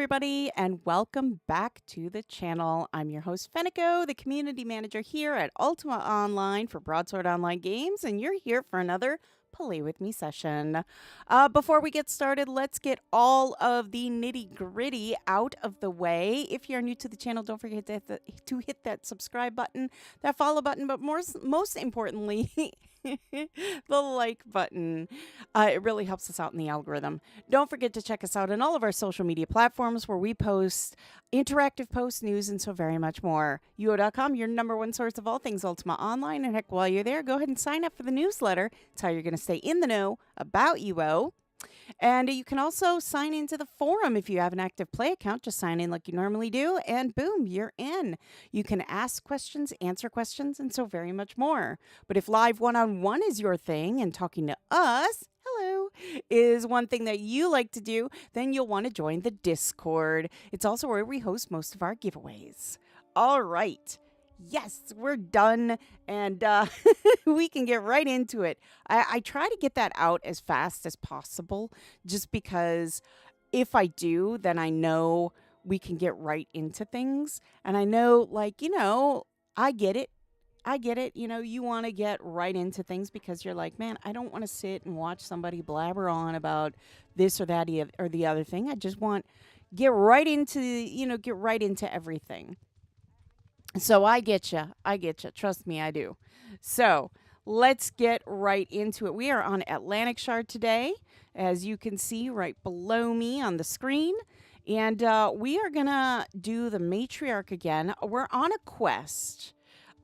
everybody, and welcome back to the channel. I'm your host, Fenneko, the community manager here at Ultima Online for Broadsword Online Games, and you're here for another Play With Me session. Before we get started, let's get all of the nitty-gritty out of the way. If you're new to the channel, don't forget to hit that subscribe button, that follow button, but most importantly, the like button. It really helps us out in the algorithm. Don't forget to check us out on all of our social media platforms where we post interactive posts, news, and so very much more. UO.com, your #1 source of all things Ultima Online. And heck, while you're there, go ahead and sign up for the newsletter. It's how you're going to stay in the know about UO. And you can also sign into the forum if you have an active play account. Just sign in like you normally do, and boom, you're in. You can ask questions, answer questions, and so very much more. But if live one-on-one is your thing and talking to us, hello, is one thing that you like to do, then you'll want to join the Discord. It's also where we host most of our giveaways. All right. Yes, we're done, and we can get right into it. I try to get that out as fast as possible, just because if I do, then I know we can get right into things. And I know, I get it. I get it. You want to get right into things because you're like, man, I don't want to sit and watch somebody blabber on about this or that or the other thing. I just want get right into everything. So I get you. Trust me, I do. So let's get right into it. We are on Atlantic Shard today, as you can see right below me on the screen. And we are going to do the matriarch again. We're on a quest.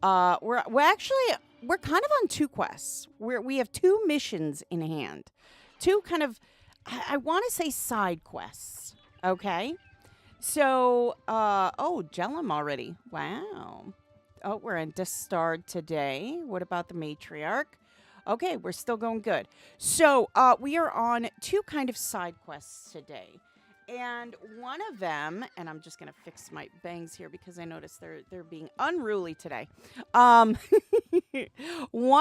We're kind of on two quests. We have two missions in hand. Two kind of, I want to say side quests. Okay. So, Jellum already. Wow. Oh, we're in Distard today. What about the matriarch? Okay, we're still going good. So, we are on two kind of side quests today. And one of them, and I'm just going to fix my bangs here because I noticed they're being unruly today. One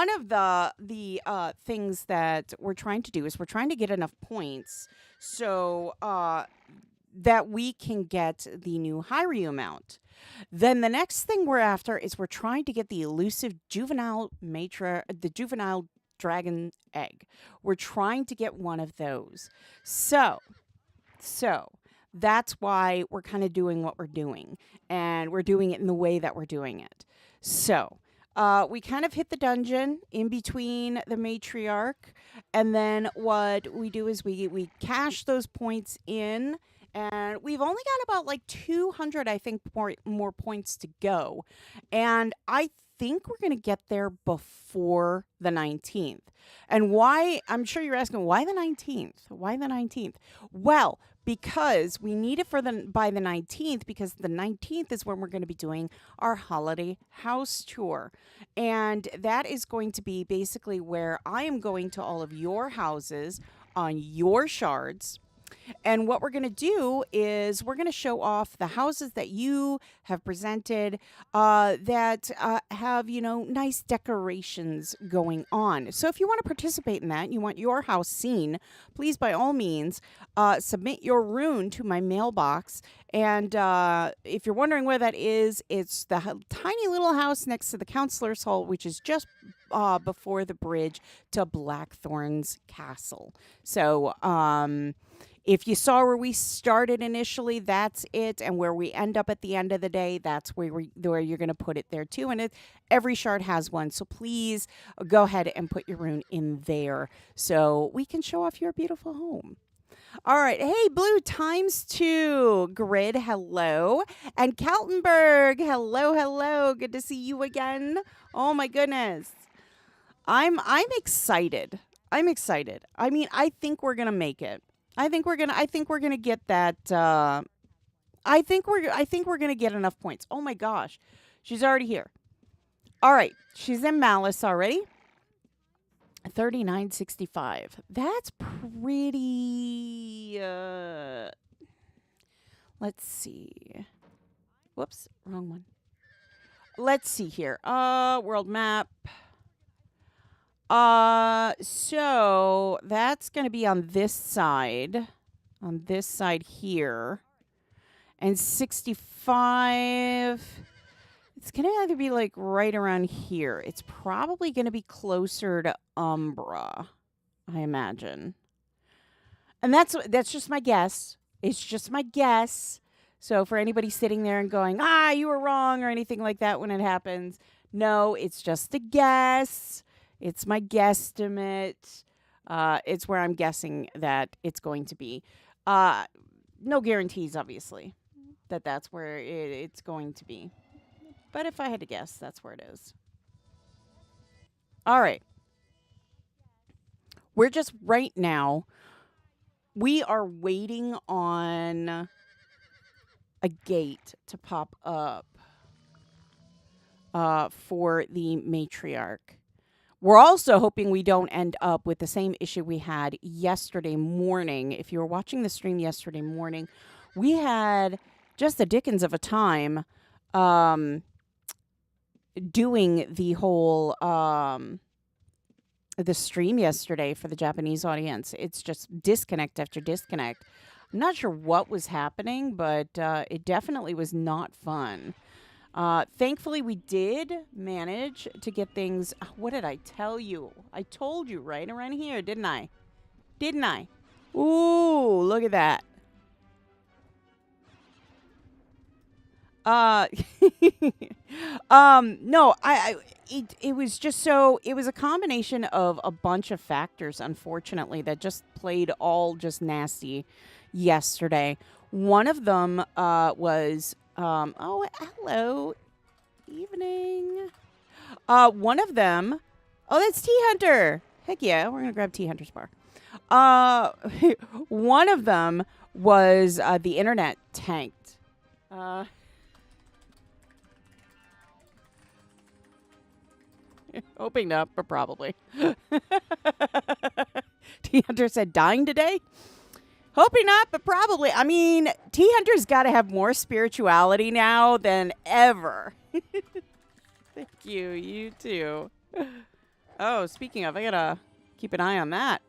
of the things that we're trying to do is we're trying to get enough points so that we can get the new Hiryu mount. Then the next thing we're after is we're trying to get the elusive juvenile dragon egg. We're trying to get one of those. So that's why we're kind of doing what we're doing, and we're doing it in the way that we're doing it. So we kind of hit the dungeon in between the matriarch, and then what we do is we cash those points in. And we've only got about like 200, I think, more points to go. And I think we're going to get there before the 19th. And why? I'm sure you're asking, why the 19th? Why the 19th? Well, because we need it by the 19th, because the 19th is when we're going to be doing our holiday house tour. And that is going to be basically where I am going to all of your houses on your shards. And what we're going to do is we're going to show off the houses that you have presented that have, nice decorations going on. So if you want to participate in that, you want your house seen, please, by all means, submit your rune to my mailbox. And if you're wondering where that is, it's the tiny little house next to the counselor's hall, which is just before the bridge to Blackthorn's castle. So, if you saw where we started initially, that's it. And where we end up at the end of the day, that's where you're going to put it there too. And every shard has one. So please go ahead and put your rune in there so we can show off your beautiful home. All right. Hey, Blue ×2. Grid, hello. And Kaltenberg, hello. Good to see you again. Oh, my goodness. I'm excited. I mean, I think we're going to make it. I think we're gonna get that. I think we're gonna get enough points. Oh my gosh, she's already here. All right, she's in Malice already. 3965. That's pretty. Let's see. Whoops, wrong one. Let's see here. World map. So that's going to be on this side here. And 65, it's going to either be like right around here. It's probably going to be closer to Umbra, I imagine. And that's just my guess. It's just my guess. So for anybody sitting there and going, you were wrong or anything like that when it happens, no, it's just a guess. It's my guesstimate. It's where I'm guessing that it's going to be. No guarantees, obviously, that that's where it's going to be. But if I had to guess, that's where it is. All right. We're just right now, we are waiting on a gate to pop up for the matriarch. We're also hoping we don't end up with the same issue we had yesterday morning. If you were watching the stream yesterday morning, we had just the dickens of a time doing the whole the stream yesterday for the Japanese audience. It's just disconnect after disconnect. I'm not sure what was happening, but it definitely was not fun. Thankfully, we did manage to get things. What did I tell you? I told you right around here, didn't I? Didn't I? Ooh, look at that. No, it was just so, it was a combination of a bunch of factors, unfortunately, that just played all just nasty yesterday. One of them was, oh, hello, evening. One of them, oh, that's Tea Hunter. Heck yeah, we're gonna grab Tea Hunter's bar. One of them was the internet tanked. Hoping not, but probably. T Hunter said, dying today? Hoping not, but probably. I mean, T Hunter's got to have more spirituality now than ever. Thank you. You too. Oh, speaking of, I got to keep an eye on that.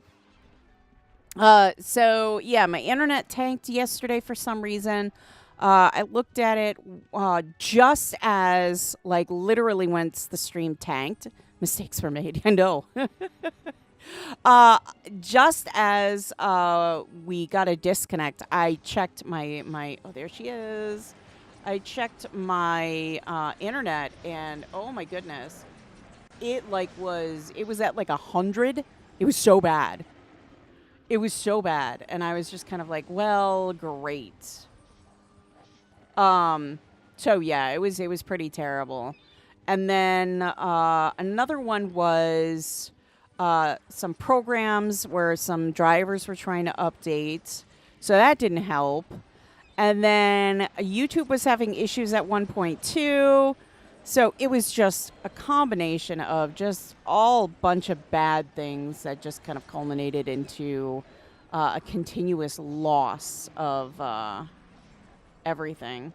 So, yeah, my internet tanked yesterday for some reason. I looked at it just as, like, literally once the stream tanked. Mistakes were made. I know. Just as we got a disconnect, I checked my oh, there she is. I checked my internet, and oh my goodness, it was at like 100. It was so bad. It was so bad, and I was just kind of like, well, great. So yeah, it was pretty terrible. And then another one was some programs where some drivers were trying to update. So that didn't help. And then YouTube was having issues at 1.2. So it was just a combination of just all bunch of bad things that just kind of culminated into a continuous loss of everything.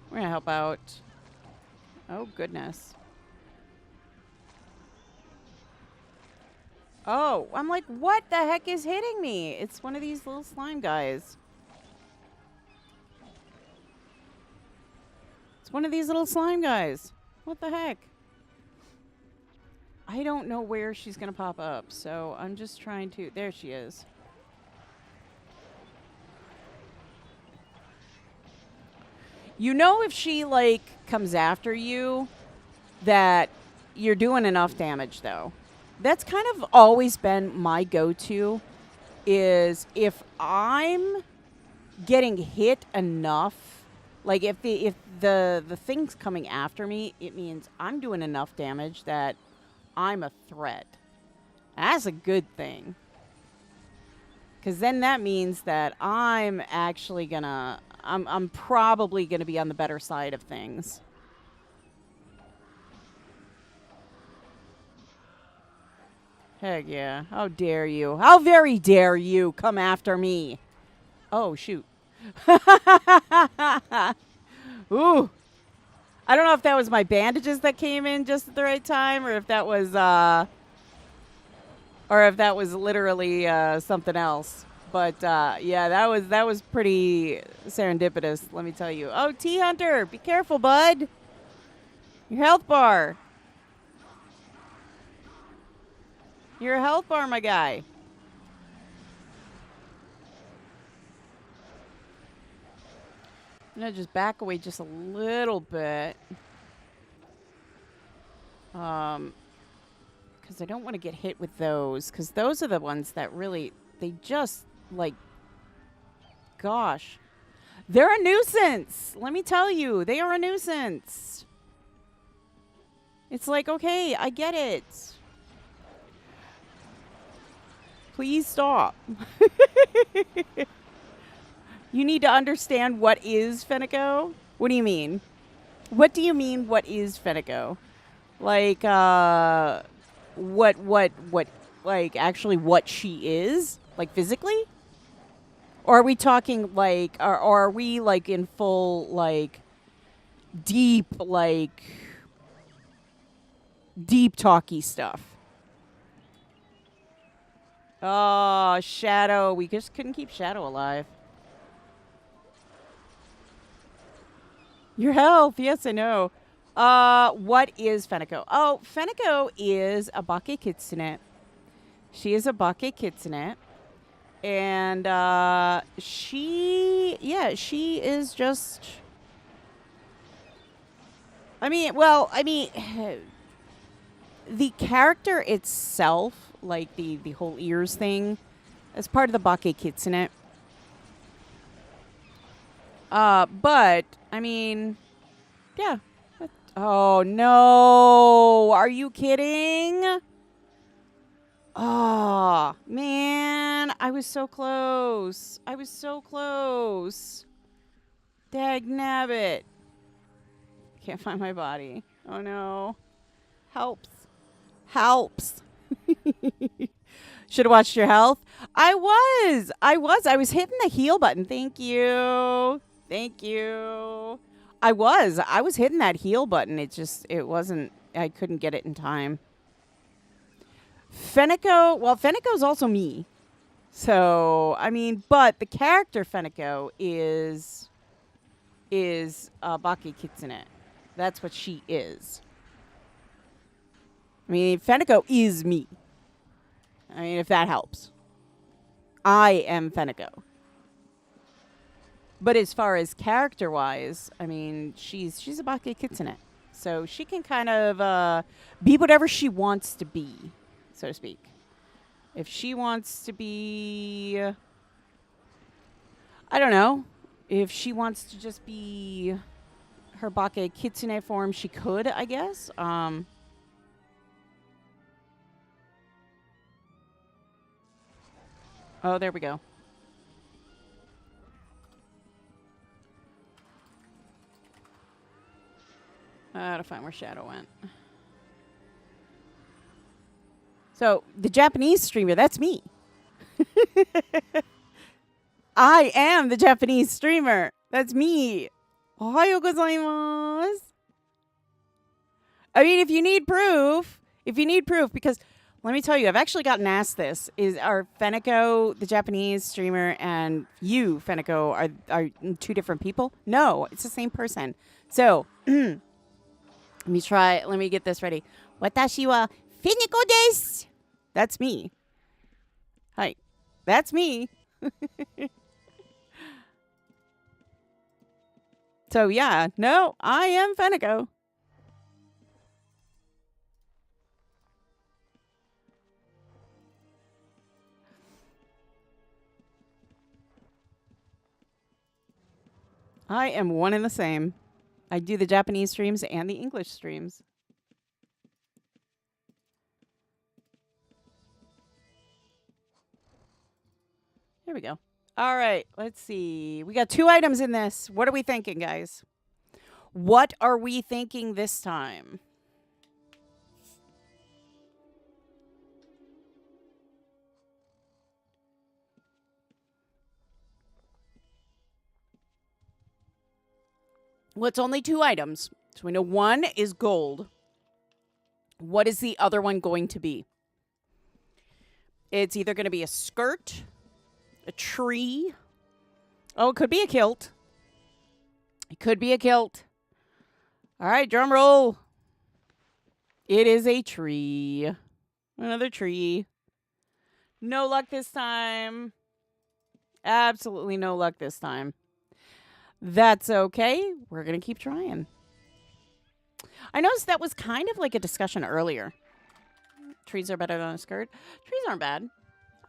We're gonna help out. Oh goodness. Oh, I'm like, what the heck is hitting me? It's one of these little slime guys. It's one of these little slime guys. What the heck? I don't know where she's gonna pop up, so I'm just trying to. There she is. You know, if she, like, comes after you, that you're doing enough damage, though. That's kind of always been my go-to, is if I'm getting hit enough, like, if the thing's coming after me, it means I'm doing enough damage that I'm a threat. That's a good thing. Because then that means that I'm actually gonna... I'm probably going to be on the better side of things. Heck yeah. How dare you? How very dare you come after me? Oh, shoot. Ooh. I don't know if that was my bandages that came in just at the right time, or if that was literally something else. But yeah, that was pretty serendipitous, let me tell you. Oh, T Hunter, be careful, bud. Your health bar. Your health bar, my guy. I'm gonna just back away just a little bit. Because I don't want to get hit with those. Because those are the ones that really, they just, like, gosh. They're a nuisance. Let me tell you, they are a nuisance. It's like, okay, I get it. Please stop. You need to understand what is Fenneko. What do you mean? What do you mean, what is Fenneko? Like, what, like, actually what she is? Like, physically? Or are we talking, like, or are we, like, in full, like, deep talky stuff? Oh, Shadow. We just couldn't keep Shadow alive. Your health. Yes, I know. What is Fenneko? Oh, Fenneko is a Bake Kitsune. She is a Bake Kitsune. And she is just... I mean, the character itself, like the whole ears thing, is part of the Bake Kitsune. But, I mean, yeah. Oh, no. Are you kidding? Oh, man. I was so close. I was so close. Dagnabbit. Can't find my body. Oh, no. Helps. Helps. Should have watched your health. I was hitting the heal button. Thank you. Thank you. I was hitting that heal button. It wasn't, I couldn't get it in time. Fenneko's also me. So, I mean, but the character Fenneko is Bake Kitsune. That's what she is. I mean, Fenneko is me. I mean, if that helps. I am Fenneko. But as far as character-wise, I mean, she's a Bake Kitsune. So she can kind of be whatever she wants to be, so to speak. If she wants to be... I don't know. If she wants to just be her Bake Kitsune form, she could, I guess. Oh, there we go. I gotta find where Shadow went. So, the Japanese streamer, that's me. I am the Japanese streamer. That's me. Ohayo gozaimasu. I mean, if you need proof, because let me tell you, I've actually gotten asked this: are Fenneko the Japanese streamer and you, Fenneko, are two different people? No, it's the same person. So, let me get this ready. Watashi wa Fenneko desu. That's me. Hi. That's me. So, yeah. No, I am Fenneko. I am one and the same. I do the Japanese streams and the English streams. Here we go. All right, let's see. We got 2 items in this. What are we thinking, guys? What are we thinking this time? Well, it's only 2 items. So we know one is gold. What is the other one going to be? It's either going to be a skirt A tree. Oh, it could be a kilt. It could be a kilt. All right, drum roll. It is a tree. Another tree. No luck this time. Absolutely no luck this time. That's okay. We're going to keep trying. I noticed that was kind of like a discussion earlier. Trees are better than a skirt. Trees aren't bad.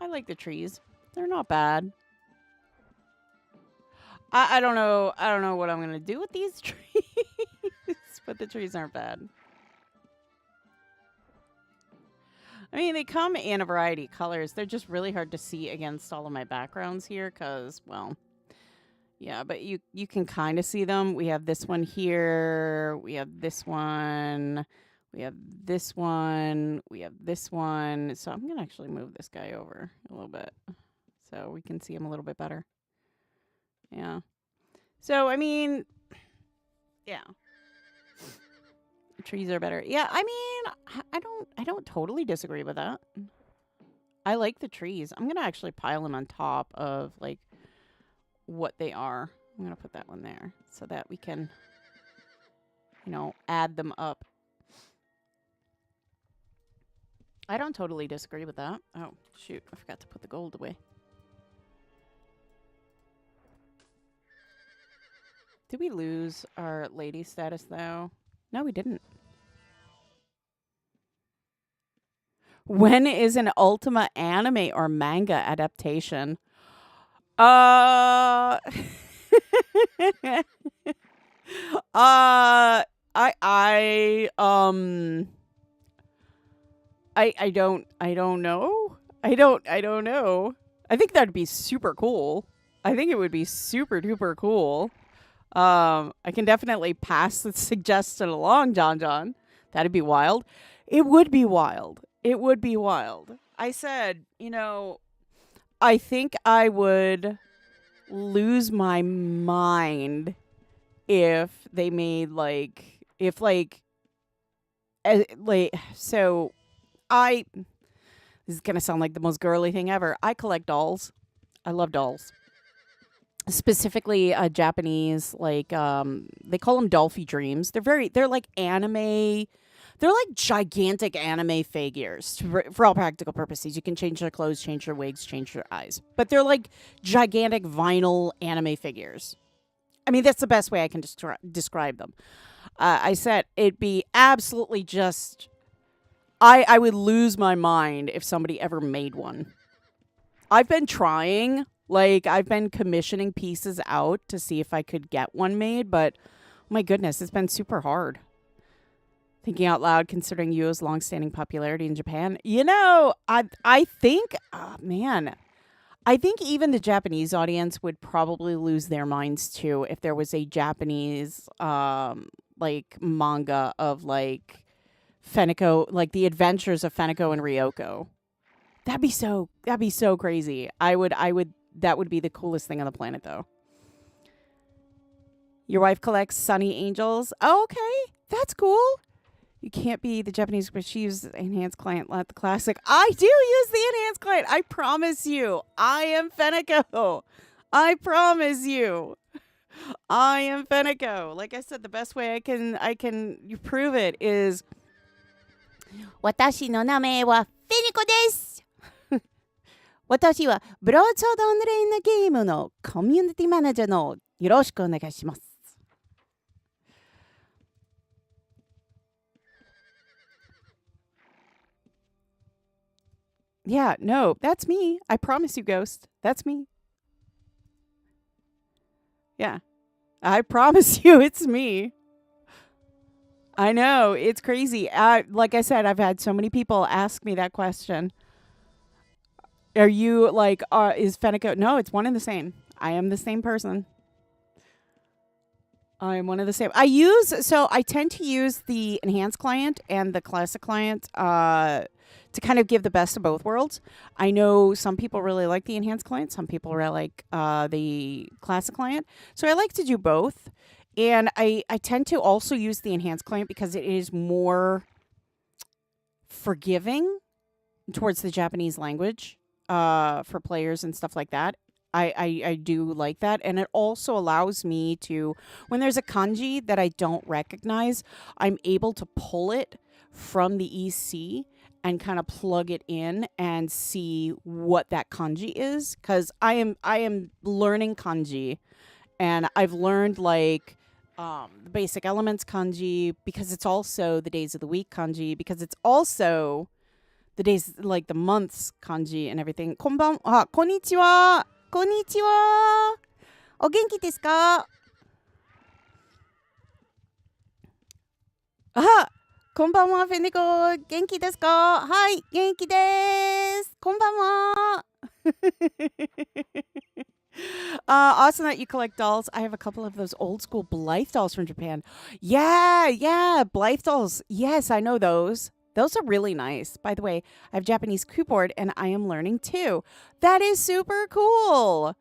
I like the trees. They're not bad. I don't know. I don't know what I'm going to do with these trees, but the trees aren't bad. I mean, they come in a variety of colors. They're just really hard to see against all of my backgrounds here because, well, yeah, but you can kind of see them. We have this one here. We have this one. We have this one. We have this one. So I'm going to actually move this guy over a little bit so we can see him a little bit better. Yeah. So, I mean, yeah. Trees are better. Yeah, I mean, I don't totally disagree with that. I like the trees. I'm going to actually pile them on top of, like, what they are. I'm going to put that one there so that we can, you know, add them up. I don't totally disagree with that. Oh, shoot. I forgot to put the gold away. Did we lose our lady status, though? No, we didn't. When is an Ultima anime or manga adaptation? I don't know. I don't know. I think that'd be super cool. I think it would be super duper cool. I can definitely pass the suggestion along, John. That'd be wild. It would be wild. It would be wild. I said, you know, I think I would lose my mind if they made so this is going to sound like the most girly thing ever. I collect dolls. I love dolls. Specifically Japanese, like they call them Dolphy Dreams. They're like anime. They're like gigantic anime figures for all practical purposes. You can change their clothes, change their wigs, change their eyes. But they're like gigantic vinyl anime figures. I mean, that's the best way I can describe them. I said it'd be absolutely just... I would lose my mind if somebody ever made one. I've been trying... Like, I've been commissioning pieces out to see if I could get one made, but my goodness, it's been super hard. Thinking out loud, considering Yu's long-standing popularity in Japan. You know, I think, I think even the Japanese audience would probably lose their minds, too, if there was a Japanese, like, manga of, like, Fenneko, like, the adventures of Fenneko and Ryoko. That'd be so crazy. That would be the coolest thing on the planet, though. Your wife collects Sunny Angels. Oh, okay. That's cool. You can't be the Japanese, but she uses the enhanced client, not the classic. I do use the enhanced client. I promise you. I am Fenneko. I promise you. I am Fenneko. Like I said, the best way I can prove it is 私の名前はフェニコです。私はブロードソードオンラインのゲームのコミュニティマネージャーのよろしくお願いします。Yeah, no, that's me. I promise you, Ghost. That's me. Yeah. I promise you it's me. I know. It's crazy. Like I said, I've had so many people ask me that question. Are you like, is Fenneko? No, it's one and the same. I am the same person. I am one of the same. I tend to use the enhanced client and the classic client to kind of give the best of both worlds. I know some people really like the enhanced client. Some people really like the classic client. So I like to do both. And I tend to also use the enhanced client because it is more forgiving towards the Japanese language. For players and stuff like that. I do like that. And it also allows me to, when there's a kanji that I don't recognize, I'm able to pull it from the EC and kind of plug it in and see what that kanji is. Because I am learning kanji, and I've learned like the basic elements kanji, because it's also the days of the week kanji, because it's also the days, like the months kanji and everything. Konnichiwa. Konnichiwa. O genki desu ka? Konbanwa, Fenneko. Genki desu ka? Hai, genki desu. Konbanwa. Awesome that you collect dolls. I have a couple of those old school Blythe dolls from Japan. Yeah, Blythe dolls. Yes, I know those. Those are really nice. By the way, I have Japanese keyboard and I am learning too. That is super cool.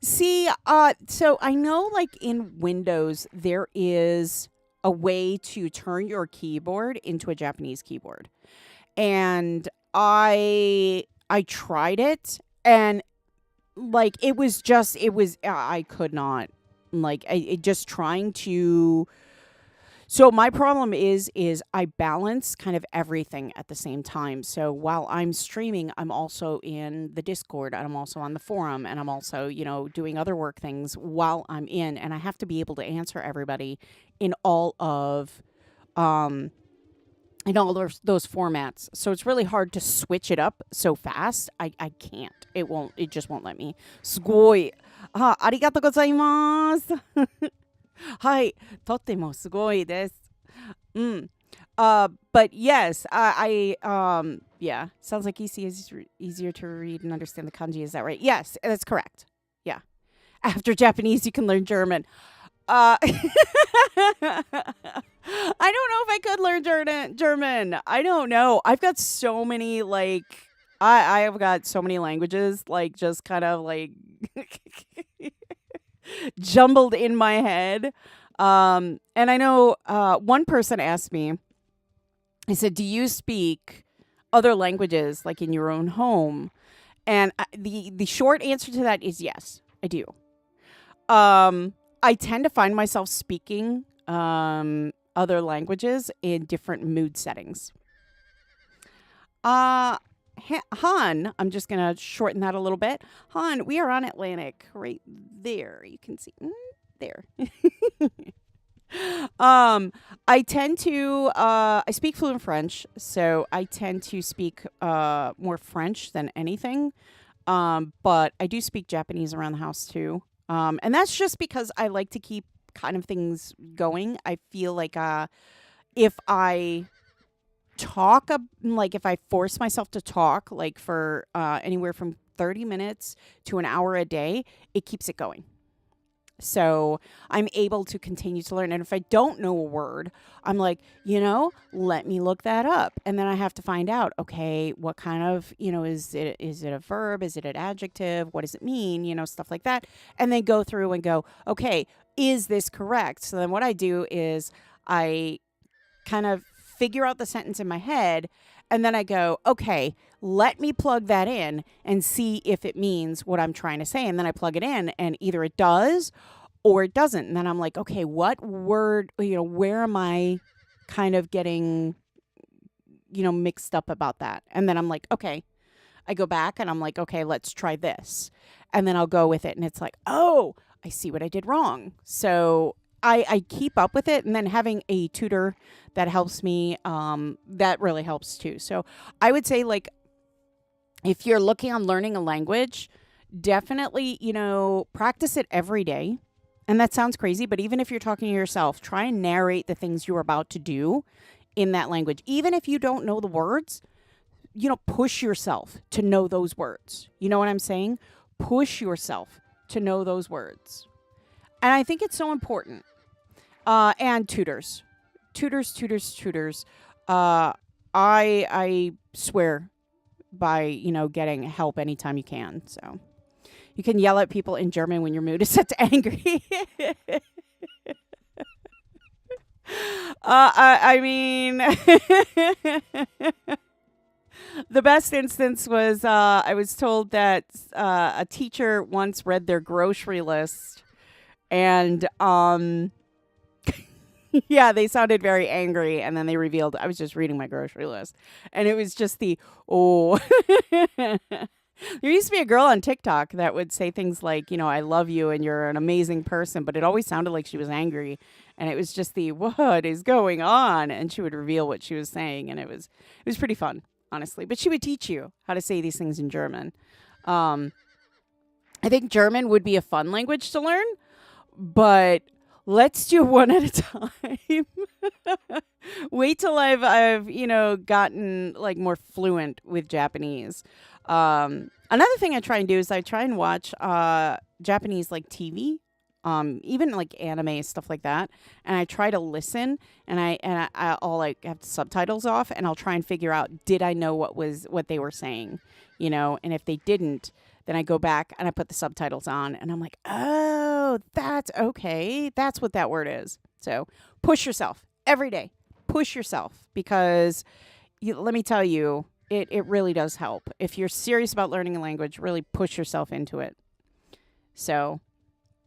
See, so I know like in Windows there is a way to turn your keyboard into a Japanese keyboard. And I tried it, and like it was I could not, like it just trying to. So my problem is I balance kind of everything at the same time. So while I'm streaming, I'm also in the Discord, and I'm also on the forum, and I'm also, doing other work things while I'm in, and I have to be able to answer everybody in all of those formats. So it's really hard to switch it up so fast. I can't. It just won't let me. Sugoi. Arigatou gozaimasu. はい、とってもすごいです。But yes, yeah, sounds like EC is easier to read and understand the kanji. Is that right? Yes, that's correct. Yeah. After Japanese, you can learn German. I don't know if I could learn German. I don't know. I've got so many, like, I have got so many languages, like, just kind of like jumbled in my head. And I know one person asked me, he said, do you speak other languages like in your own home? And the short answer to that is yes, I do. I tend to find myself speaking other languages in different mood settings. Han, I'm just going to shorten that a little bit. Han, we are on Atlantic right there. You can see there. I tend to, I speak fluent French, so I tend to speak more French than anything. But I do speak Japanese around the house too. And that's just because I like to keep kind of things going. I feel like if I talk, like if I force myself to talk, like for anywhere from 30 minutes to an hour a day, it keeps it going. So I'm able to continue to learn. And if I don't know a word, I'm like, let me look that up. And then I have to find out, okay, what kind of, is it a verb? Is it an adjective? What does it mean? Stuff like that. And then go through and go, okay, is this correct? So then what I do is I kind of figure out the sentence in my head, and then I go, okay, let me plug that in and see if it means what I'm trying to say. And then I plug it in, and either it does or it doesn't. And then I'm like, okay, what word, where am I kind of getting, mixed up about that? And then I'm like, okay, I go back and I'm like, okay, let's try this. And then I'll go with it. And it's like, oh, I see what I did wrong. So I keep up with it, and then having a tutor that helps me, that really helps too. So I would say, like, if you're looking on learning a language, definitely, practice it every day. And that sounds crazy, but even if you're talking to yourself, try and narrate the things you're about to do in that language. Even if you don't know the words, push yourself to know those words. You know what I'm saying? Push yourself to know those words. And I think it's so important. And tutors. I swear by, getting help anytime you can. So you can yell at people in German when your mood is set to angry. I mean, The best instance was I was told that a teacher once read their grocery list and yeah, they sounded very angry, and then they revealed I was just reading my grocery list, and it was just the oh. There used to be a girl on TikTok that would say things like, "I love you and you're an amazing person," but it always sounded like she was angry, and it was just the "what is going on?" And she would reveal what she was saying, and it was pretty fun, honestly. But she would teach you how to say these things in German. Um, I think German would be a fun language to learn, but let's do one at a time. Wait till I've gotten like more fluent with Japanese. Another thing I try and do is I try and watch Japanese like TV, even like anime stuff like that, and I try to listen, and I'll like have subtitles off, and I'll try and figure out did I know what they were saying, and if they didn't, then I go back and I put the subtitles on, and I'm like, oh, that's okay. That's what that word is. So push yourself every day. Push yourself because let me tell you, it really does help. If you're serious about learning a language, really push yourself into it. So,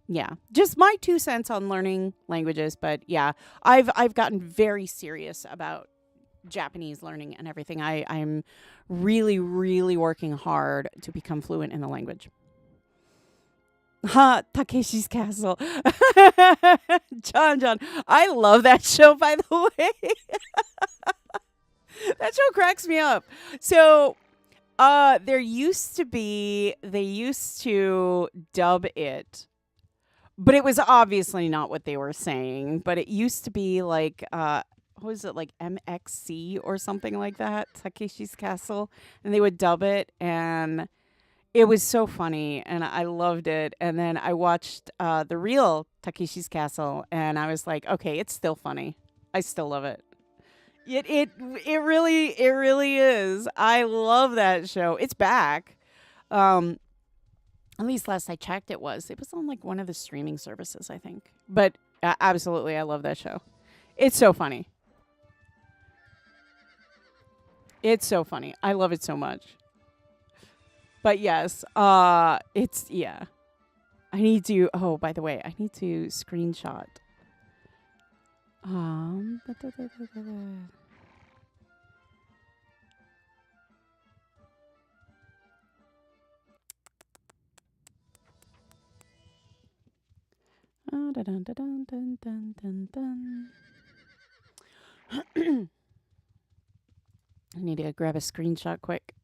yeah, just my 2 cents on learning languages. But yeah, I've gotten very serious about Japanese learning and everything. I'm really, really working hard to become fluent in the language. Ha, Takeshi's Castle. John. I love that show, by the way. That show cracks me up. So, they used to dub it, but it was obviously not what they were saying. But it used to be like, what was it, like MXC or something like that? Takeshi's Castle. And they would dub it, and it was so funny, and I loved it. And then I watched the real Takeshi's Castle, and I was like, okay, it's still funny. I still love it. It really is. I love that show. It's back. Um, at least last I checked, it was on like one of the streaming services, I think. But absolutely, I love that show. It's so funny. It's so funny. I love it so much. But yes, it's yeah. I need to. Oh, by the way, I need to screenshot. Da, da, da, da, da, da. Dun, dun, dun, dun, dun, dun, dun, dun. I need to grab a screenshot quick.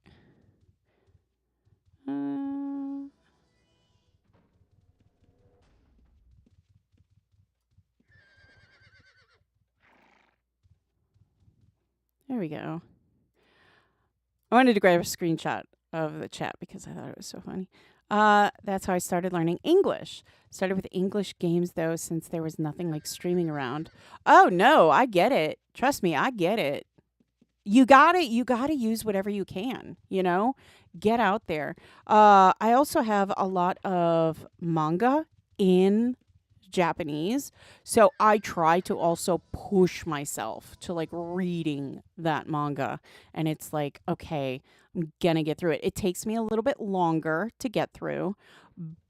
There we go. I wanted to grab a screenshot of the chat because I thought it was so funny. That's how I started learning English. Started with English games though, since there was nothing like streaming around. Oh no, I get it. Trust me, I get it. You gotta use whatever you can, get out there. I also have a lot of manga in Japanese, so I try to also push myself to like reading that manga, and it's like, okay, I'm gonna get through it. It takes me a little bit longer to get through,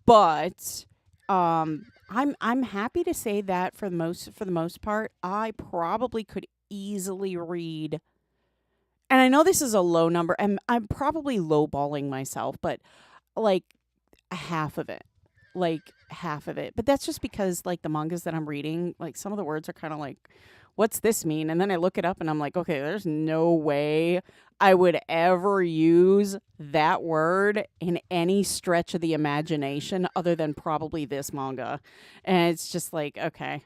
but I'm happy to say that for the most part, I probably could easily read, and I know this is a low number, and I'm probably lowballing myself, but like half of it. Like half of it. But that's just because like the mangas that I'm reading, like some of the words are kind of like, what's this mean? And then I look it up and I'm like, okay, there's no way I would ever use that word in any stretch of the imagination other than probably this manga. And it's just like, okay.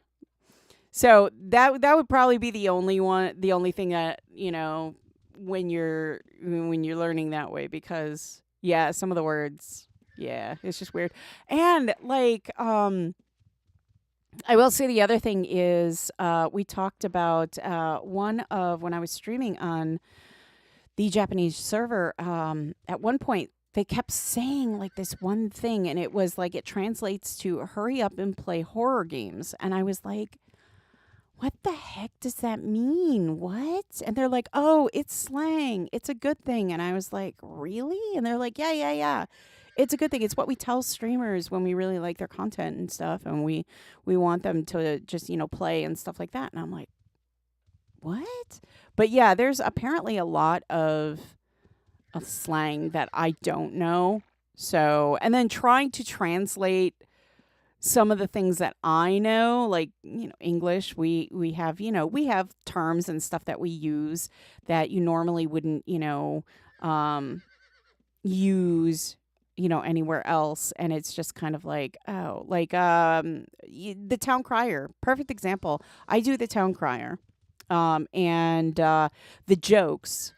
So that would probably be the only thing that, when you're learning that way, because yeah, some of the words, yeah, it's just weird. And like I will say the other thing is we talked about one of when I was streaming on the Japanese server, at one point they kept saying like this one thing, and it was like it translates to hurry up and play horror games. And I was like, what the heck does that mean? What? And they're like, oh, it's slang. It's a good thing. And I was like, really? And they're like, yeah, yeah, yeah. It's a good thing. It's what we tell streamers when we really like their content and stuff, and we want them to just play and stuff like that. And I'm like, what? But yeah, there's apparently a lot of slang that I don't know. So, and then trying to translate some of the things that I know, like, English, we have, we have terms and stuff that we use that you normally wouldn't, um, use, anywhere else. And it's just kind of like, oh, like, the town crier, perfect example. I do the town crier. And the jokes,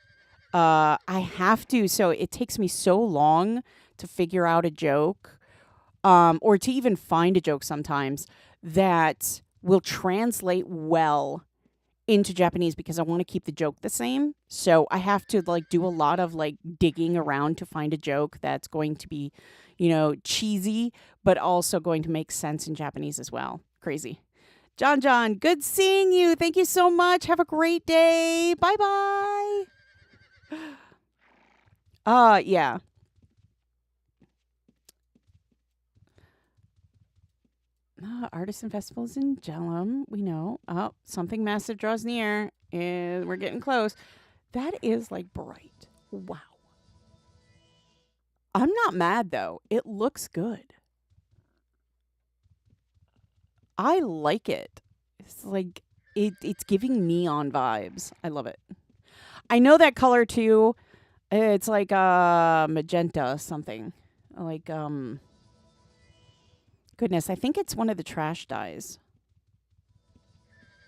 I have to, so it takes me so long to figure out a joke, or to even find a joke sometimes that will translate well into Japanese because I want to keep the joke the same. So I have to like do a lot of like digging around to find a joke that's going to be, cheesy, but also going to make sense in Japanese as well. Crazy. John, good seeing you. Thank you so much. Have a great day. Bye-bye. Yeah. Artisan festivals in Jellum. We know. Oh, something massive draws near. And we're getting close. That is like bright. Wow. I'm not mad though. It looks good. I like it. It's like it's giving neon vibes. I love it. I know that color too. It's like magenta something. Like goodness, I think it's one of the trash dyes.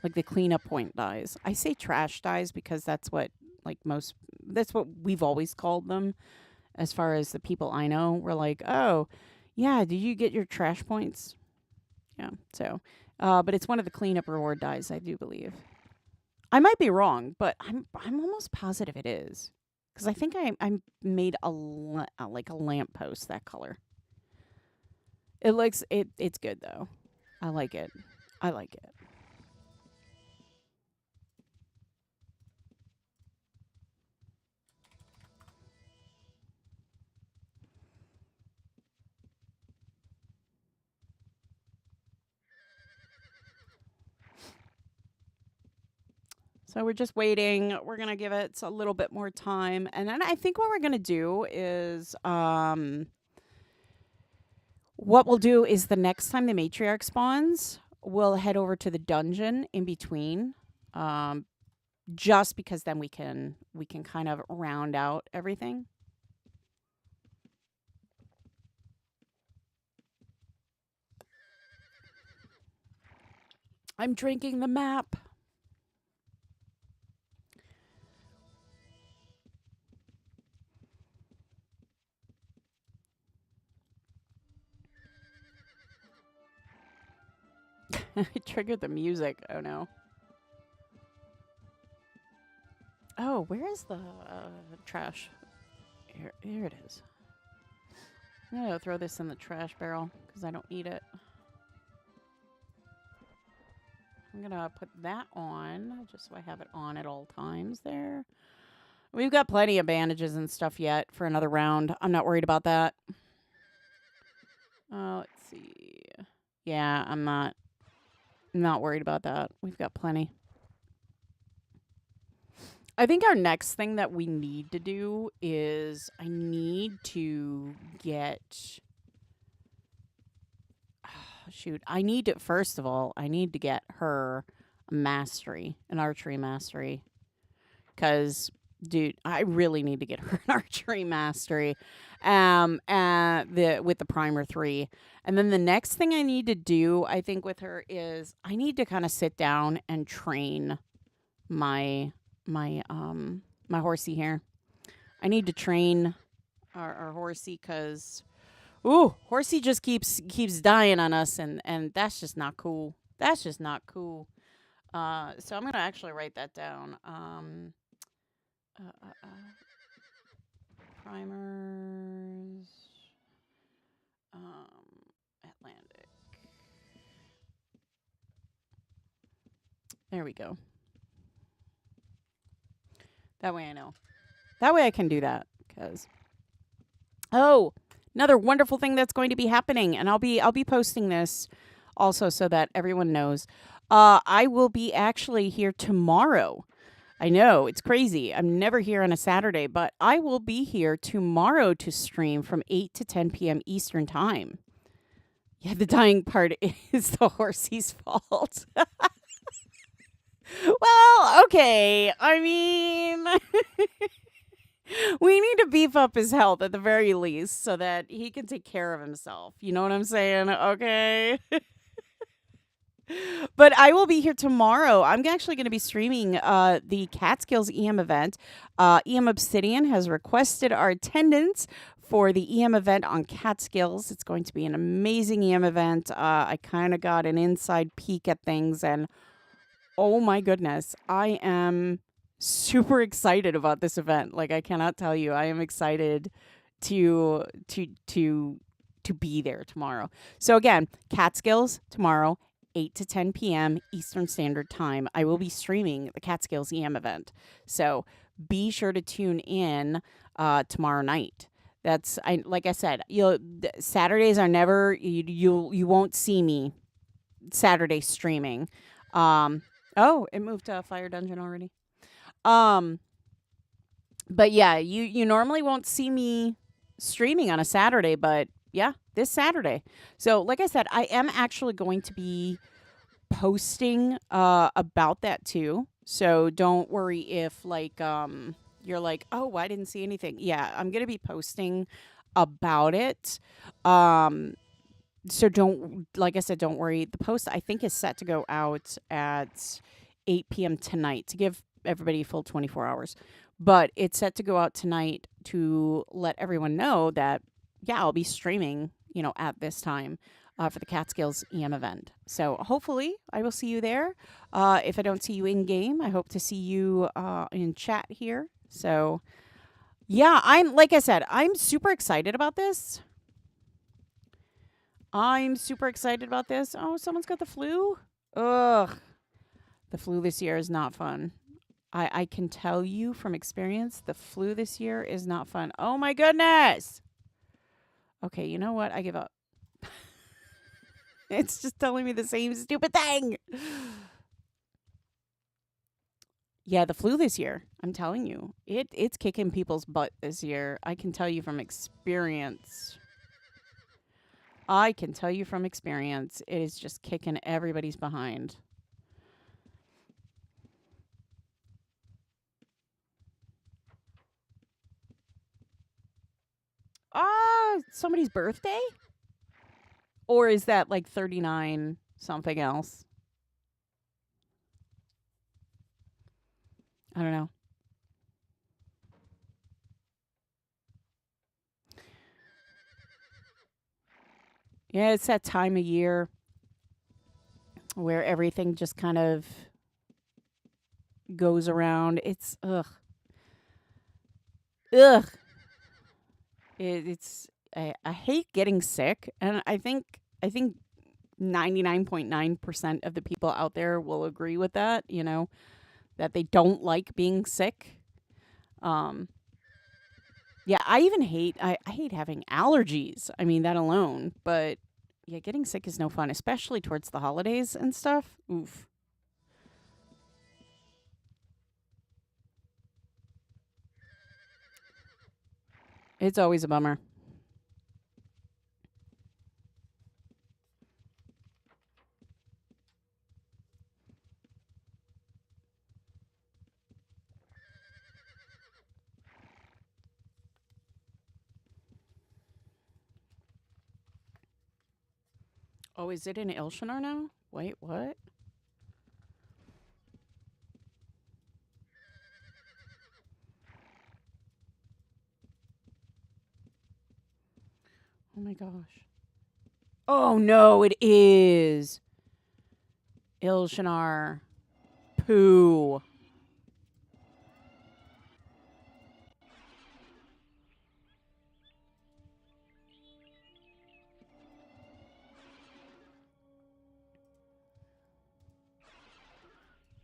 Like the cleanup point dyes. I say trash dyes because that's what that's what we've always called them as far as the people I know. We're like, "Oh, yeah, did you get your trash points?" Yeah. So, but it's one of the cleanup reward dyes, I do believe. I might be wrong, but I'm almost positive it is. Cuz I think I made like a lamp post that color. It's good though. I like it. I like it. So we're just waiting. We're gonna give it a little bit more time, and then I think what we're gonna do is, what we'll do is the next time the matriarch spawns, we'll head over to the dungeon in between, um, just because then we can kind of round out everything. I'm drinking the map. I triggered the music. Oh no. Oh, where is the trash? Here it is. I'm gonna throw this in the trash barrel because I don't need it. I'm gonna put that on just so I have it on at all times there. We've got plenty of bandages and stuff yet for another round. I'm not worried about that. Let's see. Yeah, I'm not worried about that. We've got plenty. I think our next thing that we need to do is I need to get shoot. I need to first of all, I need to get her mastery, an archery mastery. Cause dude, I really need to get her an archery mastery. With the primer 3. And then the next thing I need to do, I think, with her is I need to kind of sit down and train my my horsey here. I need to train our horsey because horsey just keeps dying on us, and that's just not cool. That's just not cool. So I'm gonna actually write that down. Uh, uh, uh, primers, Atlantic. There we go. That way I know. That way I can do that. Because another wonderful thing that's going to be happening, and I'll be posting this also so that everyone knows. I will be actually here tomorrow. I know, it's crazy. I'm never here on a Saturday, but I will be here tomorrow to stream from 8 to 10 p.m. Eastern Time. Yeah, the dying part is the horsey's fault. Well, okay. I mean, we need to beef up his health at the very least so that he can take care of himself. You know what I'm saying? Okay. But I will be here tomorrow. I'm actually going to be streaming the Catskills EM event. EM Obsidian has requested our attendance for the EM event on Catskills. It's going to be an amazing EM event. I kind of got an inside peek at things, and oh my goodness, I am super excited about this event. Like, I cannot tell you. I am excited to be there tomorrow. So again, Catskills tomorrow, 8 to 10 p.m. Eastern Standard Time. I will be streaming the Catskills EM event. So be sure to tune in tomorrow night. Like I said, Saturdays are never, you won't see me Saturday streaming. Oh, it moved to Fire Dungeon already. But yeah, you normally won't see me streaming on a Saturday, but yeah, this Saturday. So, like I said, I am actually going to be posting about that too. So don't worry if you're like, "Oh, I didn't see anything." Yeah, I'm going to be posting about it. So like I said, don't worry. The post, I think, is set to go out at 8 p.m. tonight to give everybody a full 24 hours. But it's set to go out tonight to let everyone know that, yeah, I'll be streaming, at this time for the Catskills EM event. So hopefully I will see you there. If I don't see you in game, I hope to see you in chat here. So yeah, like I said, I'm super excited about this. Oh, someone's got the flu? Ugh. The flu this year is not fun. I can tell you from experience, the flu this year is not fun. Oh my goodness. Okay, you know what? I give up. It's just telling me the same stupid thing. Yeah, the flu this year. I'm telling you. It's kicking people's butt this year. I can tell you from experience. It is just kicking everybody's behind. Somebody's birthday? Or is that like 39 something else? I don't know. Yeah, it's that time of year where everything just kind of goes around. It's ugh. I hate getting sick, and I think 99.9% of the people out there will agree with that, that they don't like being sick. Yeah, I even hate I hate having allergies. I mean, that alone, but yeah, getting sick is no fun, especially towards the holidays and stuff. Oof. It's always a bummer. Oh, is it in Ilshanar now? Wait, what? Oh my gosh. Oh no, it is. Ilshanar. Poo.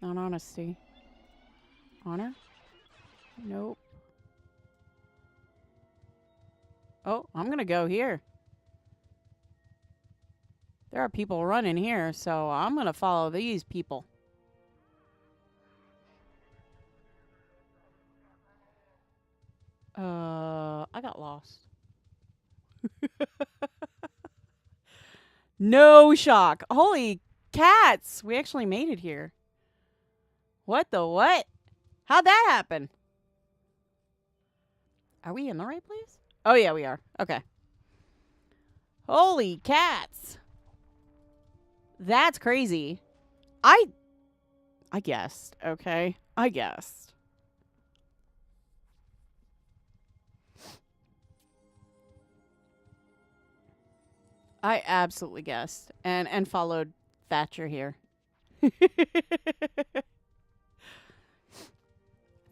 Not honesty. Honor? Nope. Oh, I'm gonna go here. There are people running here, so I'm gonna follow these people. I got lost. No shock. Holy cats. We actually made it here. What the what? How'd that happen? Are we in the right place? Oh, yeah, we are. Okay. Holy cats. That's crazy. I guessed. Okay. I guessed. I absolutely guessed and followed Thatcher here.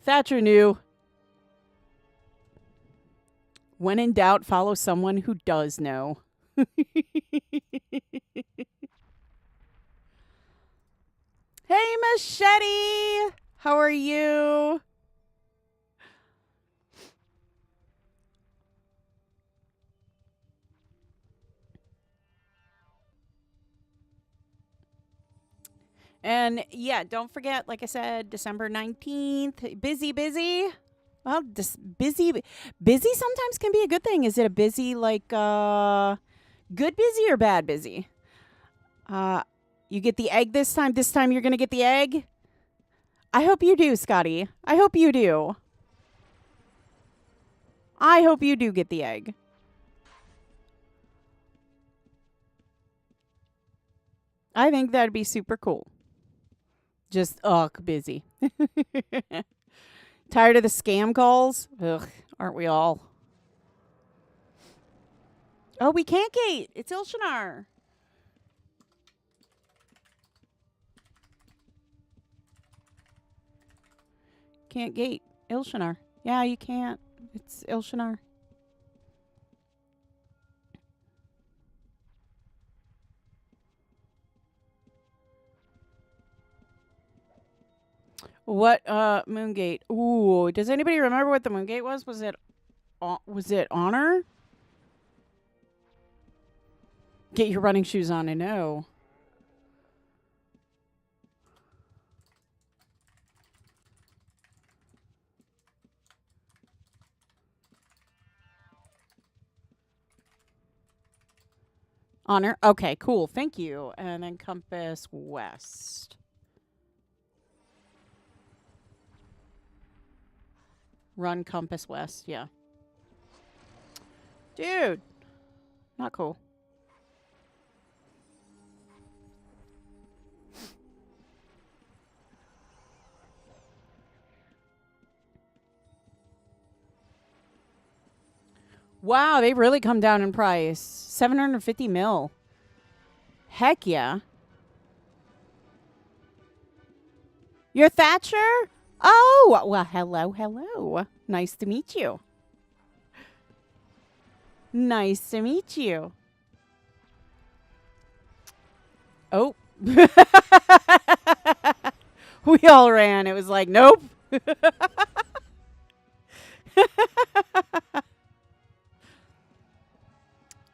Thatcher knew. When in doubt, follow someone who does know. Hey, Machete! How are you? And yeah, don't forget, like I said, December 19th. Busy. Well, busy sometimes can be a good thing. Is it a busy, like, good busy or bad busy? You get the egg this time. This time you're going to get the egg. I hope you do, Scotty. I hope you do. I hope you do get the egg. I think that'd be super cool. Just, busy. Tired of the scam calls? Ugh, aren't we all? Oh, we can't gate. It's Ilshanar. Can't gate. Ilshanar. Yeah, you can't. It's Ilshanar. What Moongate? Ooh, does anybody remember what the Moongate was? Was it Honor? Get your running shoes on, I know. Honor. Okay, cool. Thank you. And then Compass West. Run Compass West, yeah. Dude. Not cool. Wow, they've really come down in price. 750 mil. Heck yeah. You're Thatcher? Oh, well, hello. Nice to meet you. Nice to meet you. Oh. We all ran. It was like, nope.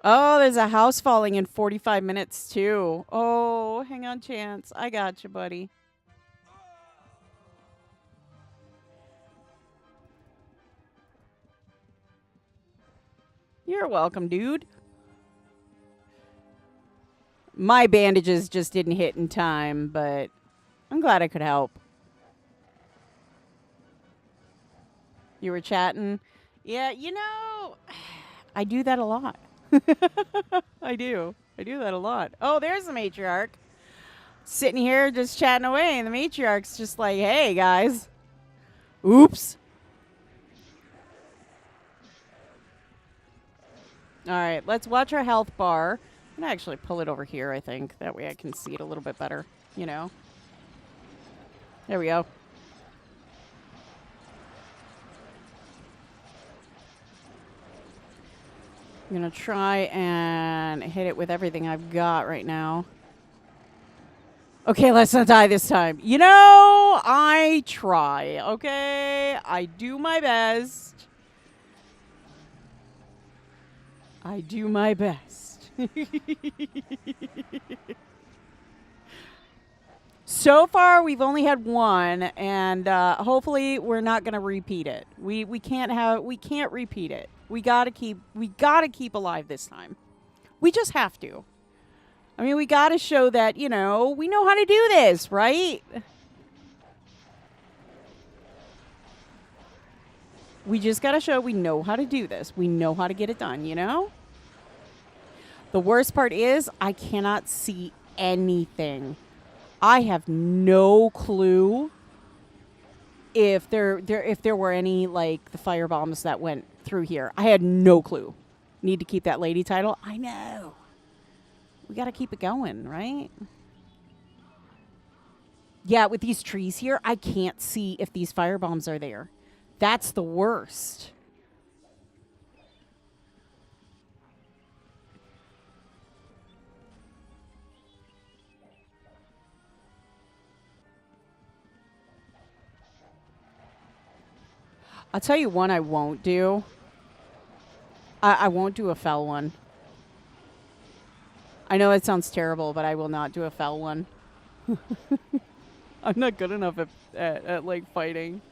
Oh, there's a house falling in 45 minutes, too. Oh, hang on, Chance. I got you, buddy. You're welcome, dude. My bandages just didn't hit in time, but I'm glad I could help. You were chatting? Yeah, you know, I do that a lot. I do that a lot. Oh, there's the matriarch. Sitting here just chatting away, and the matriarch's just like, hey, guys. Oops. All right, let's watch our health bar. I'm going to actually pull it over here, I think. That way I can see it a little bit better, you know. There we go. I'm going to try and hit it with everything I've got right now. Okay, let's not die this time. You know, I try, okay? I do my best. I do my best. So far, we've only had one, and hopefully, we're not going to repeat it. We can't repeat it. We gotta keep alive this time. We just have to. I mean, we gotta show that we know how to do this, right? We just gotta show we know how to do this. We know how to get it done. The worst part is I cannot see anything. I have no clue if there were any like the fire bombs that went through here. I had no clue. Need to keep that lady title. I know. We got to keep it going, right? Yeah, with these trees here, I can't see if these fire bombs are there. That's the worst. I'll tell you one I won't do. I won't do a fell one. I know it sounds terrible, but I will not do a fell one. I'm not good enough at like fighting.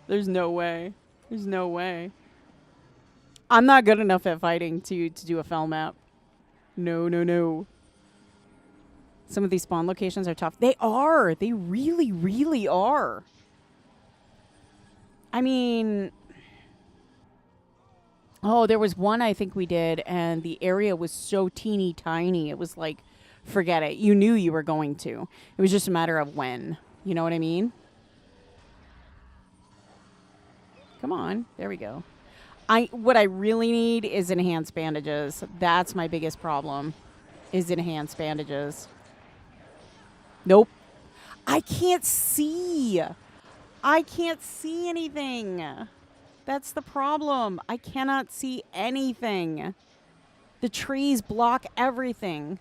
There's no way. There's no way. I'm not good enough at fighting to do a fell map. No, no, no. Some of these spawn locations are tough. They are. They really, really are. I mean, oh, there was one I think we did, and the area was so teeny tiny. It was like, forget it. You knew you were going to. It was just a matter of when. You know what I mean? Come on. There we go. What I really need is enhanced bandages. That's my biggest problem, is enhanced bandages. Nope. I can't see. I can't see anything. That's the problem. I cannot see anything. The trees block everything.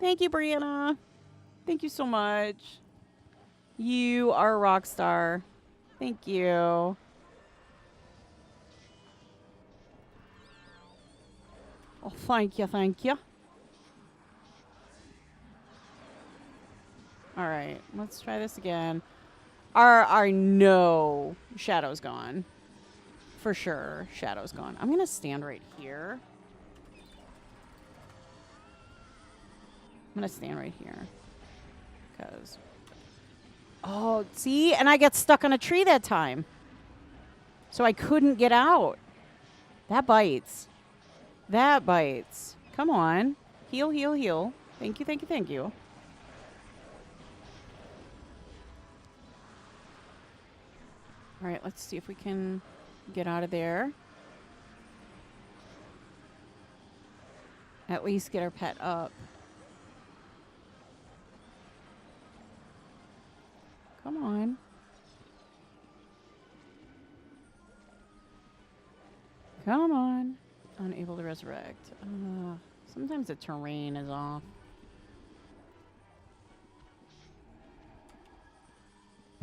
Thank you, Brianna. Thank you so much. You are a rock star. Thank you. Oh, thank you, thank you. All right, let's try this again. Our no, shadow's gone. For sure, shadow's gone. I'm gonna stand right here. I'm gonna stand right here. Because, oh, see? And I got stuck on a tree that time. So I couldn't get out. That bites. That bites. Come on. Heal, heal, heal. Thank you, thank you, thank you. All right, let's see if we can get out of there. At least get our pet up. Come on. Come on. Unable to resurrect. Sometimes the terrain is off.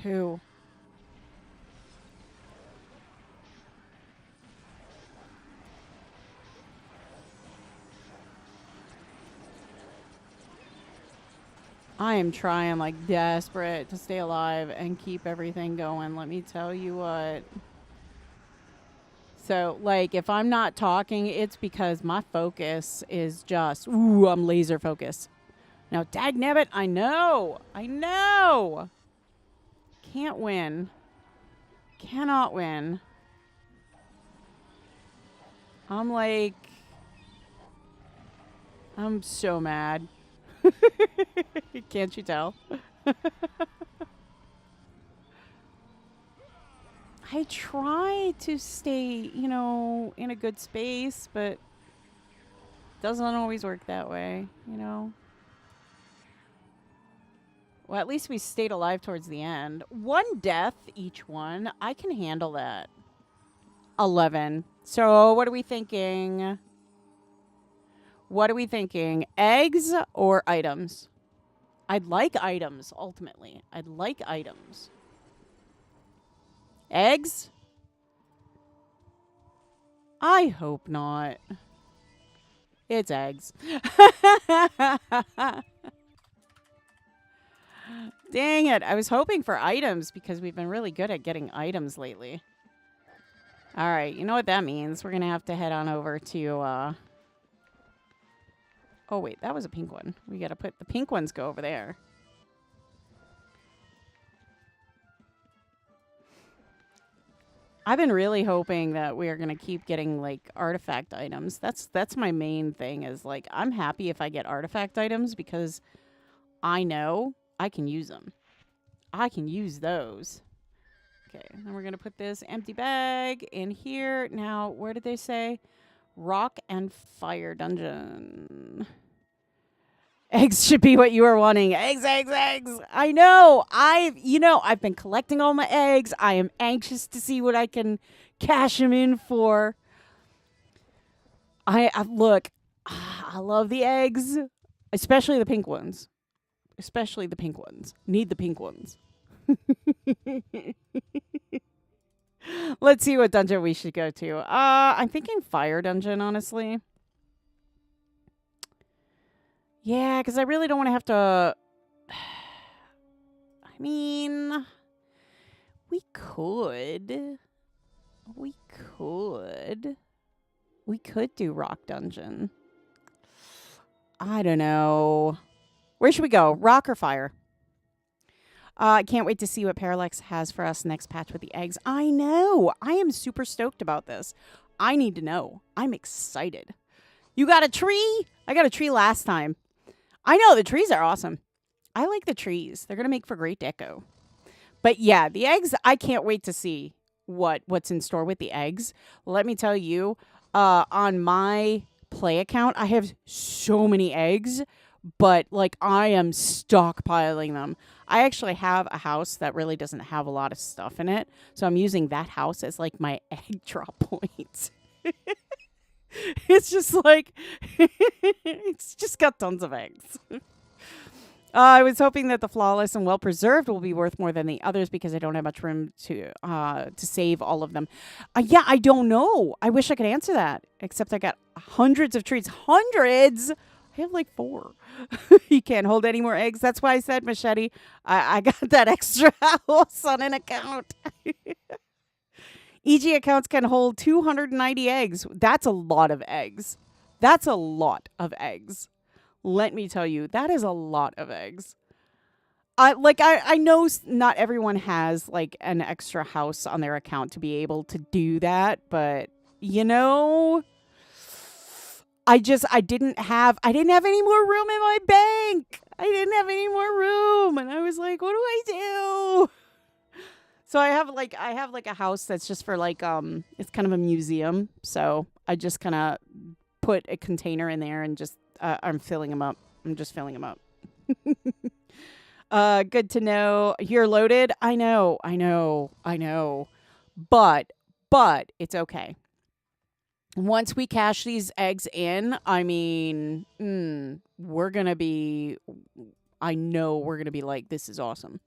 Pooh. I am trying like desperate to stay alive and keep everything going. Let me tell you what. So, like, if I'm not talking, it's because my focus is just, ooh, I'm laser focused. Now, dagnabbit, I know. I know. Can't win. Cannot win. I'm like, I'm so mad. Can't you tell? I try to stay, in a good space, but it doesn't always work that way, Well, at least we stayed alive towards the end. 1 death each one. I can handle that. 11. So what are we thinking? What are we thinking? Eggs or items? I'd like items, ultimately. I'd like items. Eggs? I hope not. It's eggs. Dang it. I was hoping for items because we've been really good at getting items lately. All right. You know what that means? We're going to have to head on over to... Oh, wait. That was a pink one. We got to put... The pink ones go over there. I've been really hoping that we are going to keep getting, like, artifact items. That's my main thing is, like, I'm happy if I get artifact items because I know I can use them. I can use those. Okay, then we're going to put this empty bag in here. Now, where did they say? Rock and fire dungeon. Eggs should be what you are wanting. Eggs, eggs, eggs. I know. I've been collecting all my eggs. I am anxious to see what I can cash them in for. Look, I love the eggs, especially the pink ones. Especially the pink ones. Need the pink ones. Let's see what dungeon we should go to. I'm thinking fire dungeon, honestly. Yeah, because I really don't want to have to... I mean... We could. We could do rock dungeon. I don't know. Where should we go? Rock or fire? I can't wait to see what Parallax has for us next patch with the eggs. I know. I am super stoked about this. I need to know. I'm excited. You got a tree? I got a tree last time. I know. The trees are awesome. I like the trees. They're going to make for great deco. But yeah, the eggs, I can't wait to see what's in store with the eggs. Let me tell you, on my play account, I have so many eggs, but like I am stockpiling them. I actually have a house that really doesn't have a lot of stuff in it, so I'm using that house as like my egg drop point. It's just like, it's just got tons of eggs. I was hoping that the flawless and well-preserved will be worth more than the others because I don't have much room to save all of them. Yeah, I don't know. I wish I could answer that, except I got hundreds of trees. Hundreds? I have like 4. You can't hold any more eggs. That's why I said, Machete, I got that extra house on an account. EG accounts can hold 290 eggs. That's a lot of eggs. That's a lot of eggs. Let me tell you, that is a lot of eggs. I know not everyone has like an extra house on their account to be able to do that, but you know, I didn't have any more room in my bank. I didn't have any more room, and I was like, what do I do? So I have like a house that's just for like it's kind of a museum. So I just kind of put a container in there and just I'm filling them up. I'm just filling them up. Good to know. You're loaded. I know. But it's okay. Once we cash these eggs in, I mean, we're going to be, I know we're going to be like, this is awesome.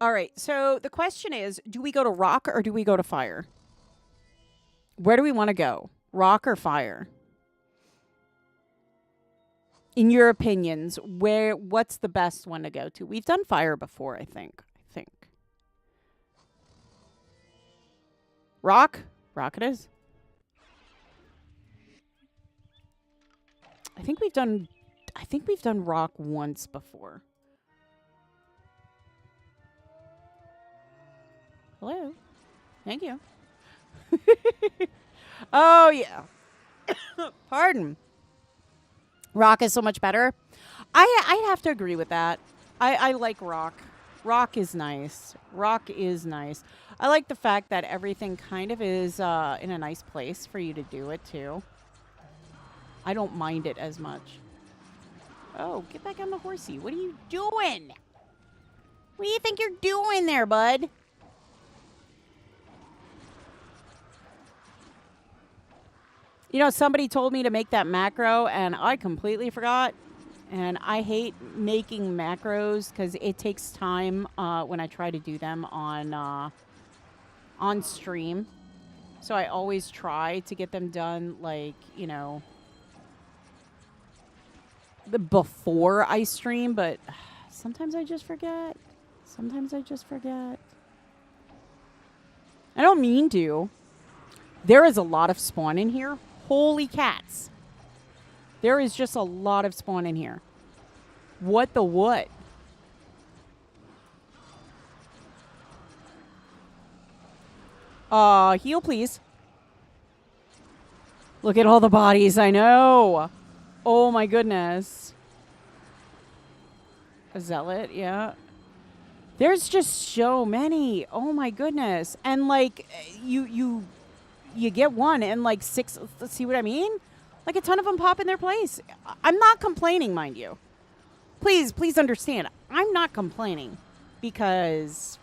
All right, so the question is, do we go to rock or do we go to fire? Where do we want to go? Rock or fire? In your opinions, what's the best one to go to? We've done fire before, I think. Rock? Rock it is. I think we've done rock once before. Hello. Thank you. Oh, yeah. Pardon. Rock is so much better. I have to agree with that. I like rock. Rock is nice. I like the fact that everything kind of is in a nice place for you to do it, too. I don't mind it as much. Oh, get back on the horsey. What are you doing? What do you think you're doing there, bud? You know, somebody told me to make that macro, and I completely forgot. And I hate making macros because it takes time when I try to do them on stream. So I always try to get them done, like, you know, before I stream, but sometimes I just forget. Sometimes I just forget. I don't mean to. There is a lot of spawn in here. Holy cats. There is just a lot of spawn in here. What the what? Heal, please. Look at all the bodies. I know. Oh, my goodness. A zealot, yeah. There's just so many. Oh, my goodness. And, like, you get one and, like, 6. See what I mean? Like, a ton of them pop in their place. I'm not complaining, mind you. Please understand. I'm not complaining because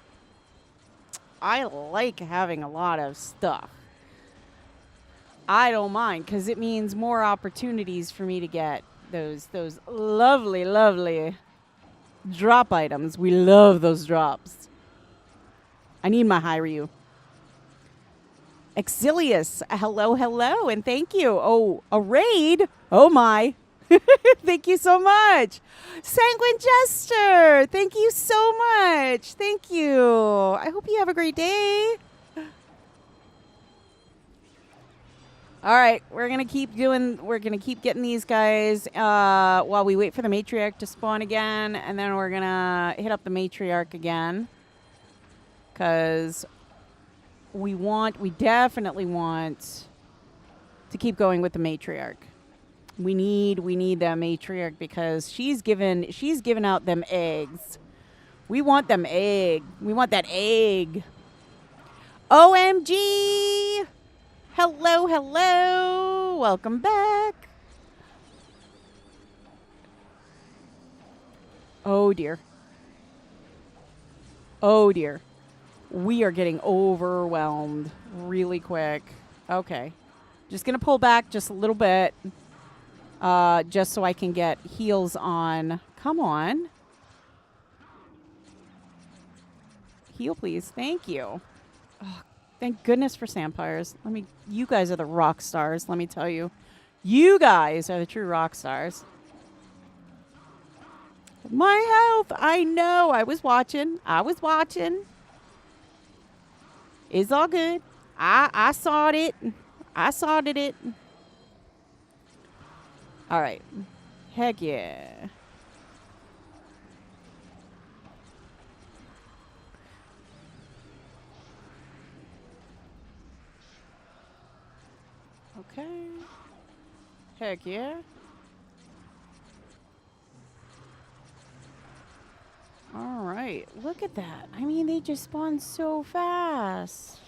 I like having a lot of stuff. I don't mind because it means more opportunities for me to get those lovely, lovely drop items. We love those drops. I need my Hiryu. Exilius, hello, and thank you. Oh, a raid? Oh my. Thank you so much. Sanguine Jester, thank you so much. Thank you. I hope you have a great day. All right, we're going to keep getting these guys while we wait for the matriarch to spawn again, and then we're going to hit up the matriarch again because we definitely want to keep going with the matriarch. We need that matriarch because she's given out them eggs. We want them egg. We want that egg. OMG! Hello. Welcome back. Oh dear. Oh dear. We are getting overwhelmed really quick. Okay. Just going to pull back just a little bit. Just so I can get heals on. Come on. Heal, please. Thank you. Oh, thank goodness for Sampires. You guys are the rock stars, let me tell you. You guys are the true rock stars. My health. I know. I was watching. It's all good. I saw it. All right. Heck yeah. Okay. Heck yeah. All right. Look at that. I mean, they just spawn so fast.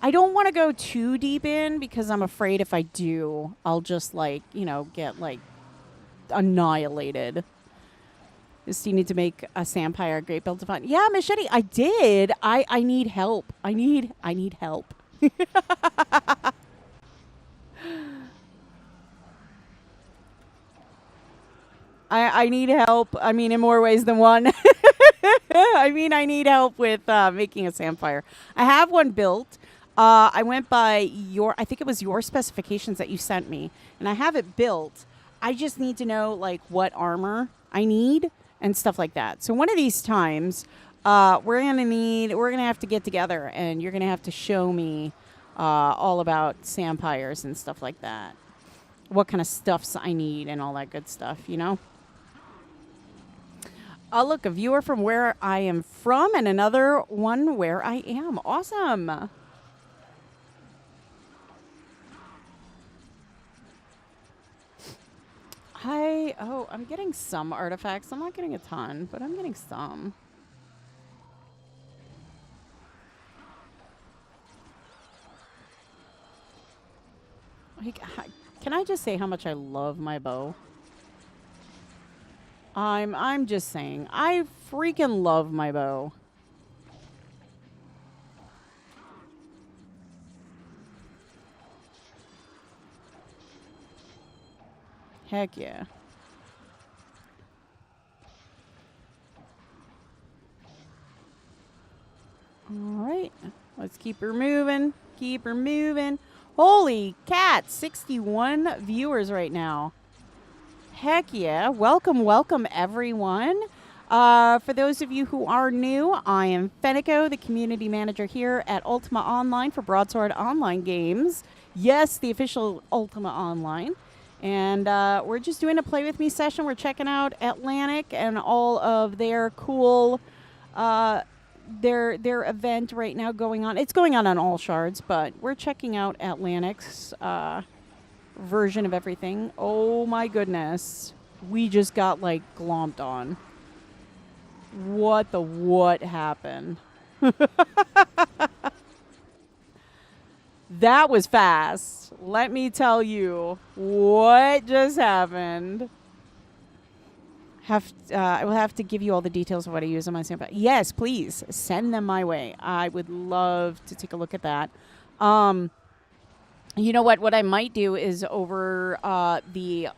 I don't want to go too deep in because I'm afraid if I do, I'll just, like, you know, get, like, annihilated. Does you need to make a Sampire great build to find? Yeah, Machete, I did. I need help. I need help. I need help. I mean, in more ways than one. I mean, I need help with making a Sampire. I have one built. I went by I think it was your specifications that you sent me, and I have it built. I just need to know, like, what armor I need and stuff like that. So one of these times, we're gonna have to get together, and you're gonna have to show me all about Sampires and stuff like that. What kind of stuffs I need and all that good stuff, you know? Look, a viewer from where I am from and another one where I am. Awesome. I'm getting some artifacts. I'm not getting a ton, but I'm getting some. Like, can I just say how much I love my bow? I'm just saying. I freaking love my bow. Heck yeah. All right. Let's keep her moving. Keep her moving. Holy cat, 61 viewers right now. Heck yeah. Welcome, welcome, everyone. For those of you who are new, I am Fenneko, the community manager here at Ultima Online for Broadsword Online Games. Yes, the official Ultima Online. And we're just doing a Play With Me session. We're checking out Atlantic and all of their cool, their event right now going on. It's going on all shards, but we're checking out Atlantic's version of everything. Oh my goodness. We just got like glomped on. What happened? That was fast. Let me tell you what just happened. I will have to give you all the details of what I use on my sample. Yes, please send them my way. I would love to take a look at that. You know what? What I might do is over the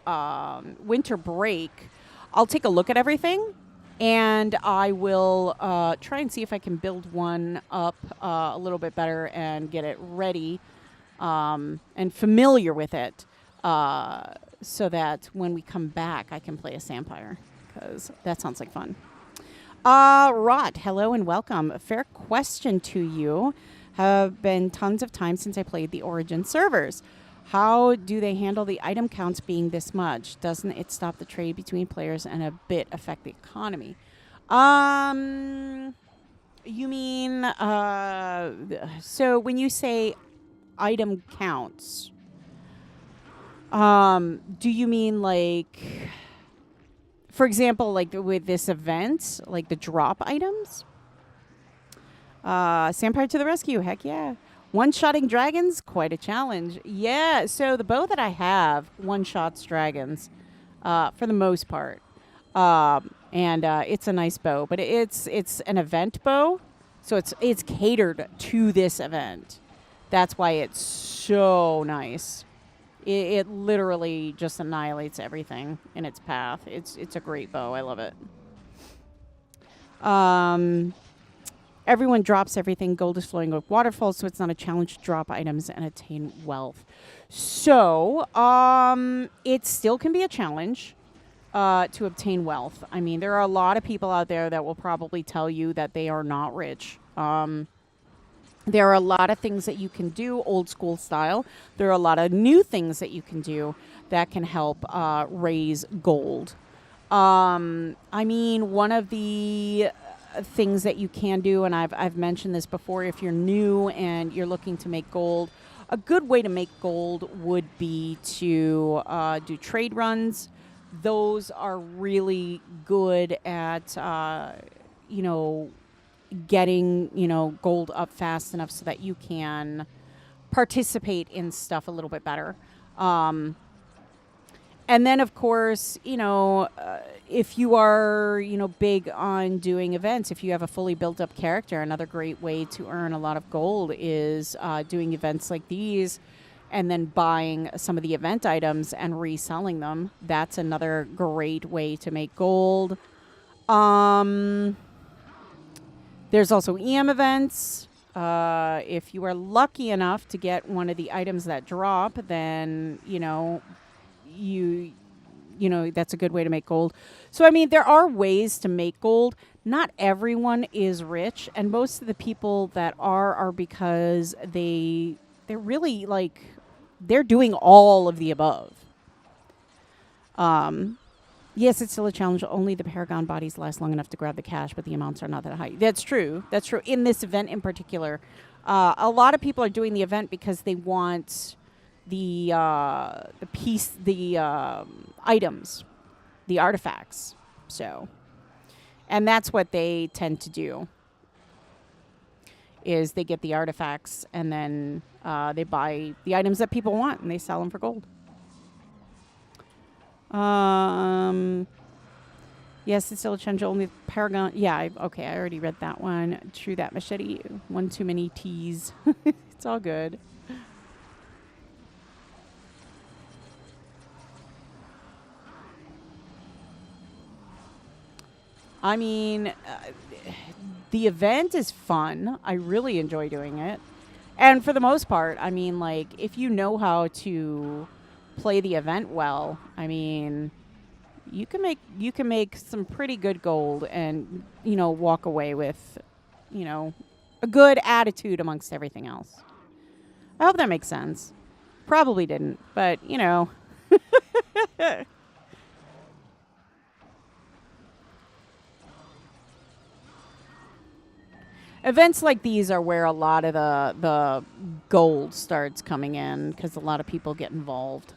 winter break, I'll take a look at everything, and I will try and see if I can build one up a little bit better and get it ready and familiar with it, so that when we come back, I can play a Sampire, because that sounds like fun. Rod, hello and welcome. A fair question to you. Have been tons of time since I played the Origin servers. How do they handle the item counts being this much? Doesn't it stop the trade between players and a bit affect the economy? You mean, so when you say item counts, do you mean like, for example, like with this event, like the drop items? Sampire to the rescue, heck yeah. One-shotting dragons, quite a challenge. Yeah, so the bow that I have one-shots dragons for the most part. And it's a nice bow, but it's an event bow, so it's catered to this event. That's why it's so nice. It literally just annihilates everything in its path. It's a great bow. I love it. Everyone drops everything. Gold is flowing like waterfalls, so it's not a challenge to drop items and attain wealth. So, it still can be a challenge to obtain wealth. I mean, there are a lot of people out there that will probably tell you that they are not rich. There are a lot of things that you can do, old school style. There are a lot of new things that you can do that can help raise gold. I mean, one of the things that you can do, and I've mentioned this before, if you're new and you're looking to make gold, a good way to make gold would be to do trade runs. Those are really good at, you know, getting, you know, gold up fast enough so that you can participate in stuff a little bit better. And then, of course, you know, if you are, you know, big on doing events, if you have a fully built up character, another great way to earn a lot of gold is doing events like these and then buying some of the event items and reselling them. That's another great way to make gold. There's also EM events. If you are lucky enough to get one of the items that drop, then, you know, you know, that's a good way to make gold. So, I mean, there are ways to make gold. Not everyone is rich, and most of the people that are because they're really, like, they're doing all of the above. Yes, it's still a challenge. Only the Paragon bodies last long enough to grab the cash, but the amounts are not that high. That's true. That's true. In this event in particular, a lot of people are doing the event because they want the items, the artifacts. So, and that's what they tend to do. Is they get the artifacts and then they buy the items that people want and they sell them for gold. Yes, it's still a change. Only Paragon. Yeah, okay, I already read that one. True that, machete. One too many T's. It's all good. I mean, the event is fun. I really enjoy doing it. And for the most part, I mean, like, if you know how to play the event well, I mean, you can make some pretty good gold and, walk away with, a good attitude amongst everything else. I hope that makes sense. Probably didn't, but, events like these are where a lot of the gold starts coming in because a lot of people get involved.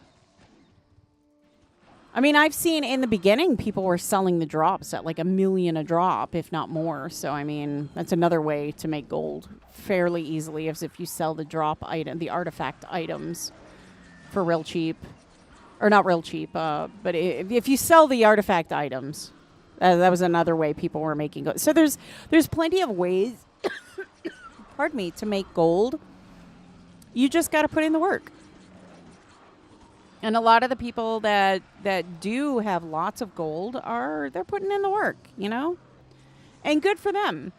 I mean, I've seen in the beginning people were selling the drops at like $1 million a drop, if not more. So, I mean, that's another way to make gold fairly easily, as if you sell the drop item, the artifact items for real cheap. Or not real cheap, but if you sell the artifact items, that was another way people were making gold. So there's plenty of ways, pardon me, to make gold. You just got to put in the work. And a lot of the people that do have lots of gold they're putting in the work, and good for them.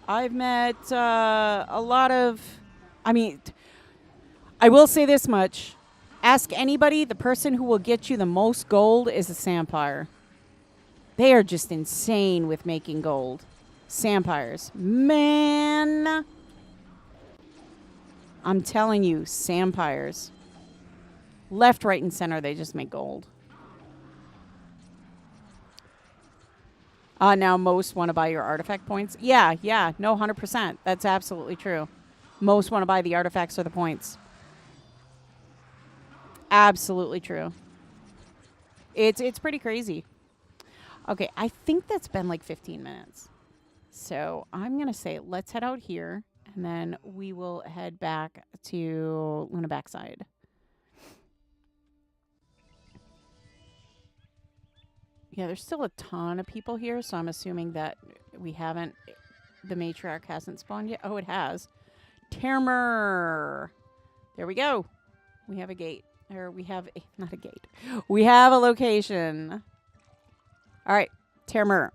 I've met a lot of, I mean, I will say this much. Ask anybody, the person who will get you the most gold is a Sampire. They are just insane with making gold. Sampires. Man. I'm telling you, Sampires. Left, right, and center, they just make gold. Now most want to buy your artifact points. Yeah, no, 100%. That's absolutely true. Most want to buy the artifacts or the points. Absolutely true. It's pretty crazy. Okay, I think that's been like 15 minutes. So I'm going to say let's head out here, and then we will head back to Luna Backside. Yeah, there's still a ton of people here, so I'm assuming that the matriarch hasn't spawned yet. Oh, it has. Termer. There we go. We have a gate. Or we have not a gate. We have a location. All right, Termer.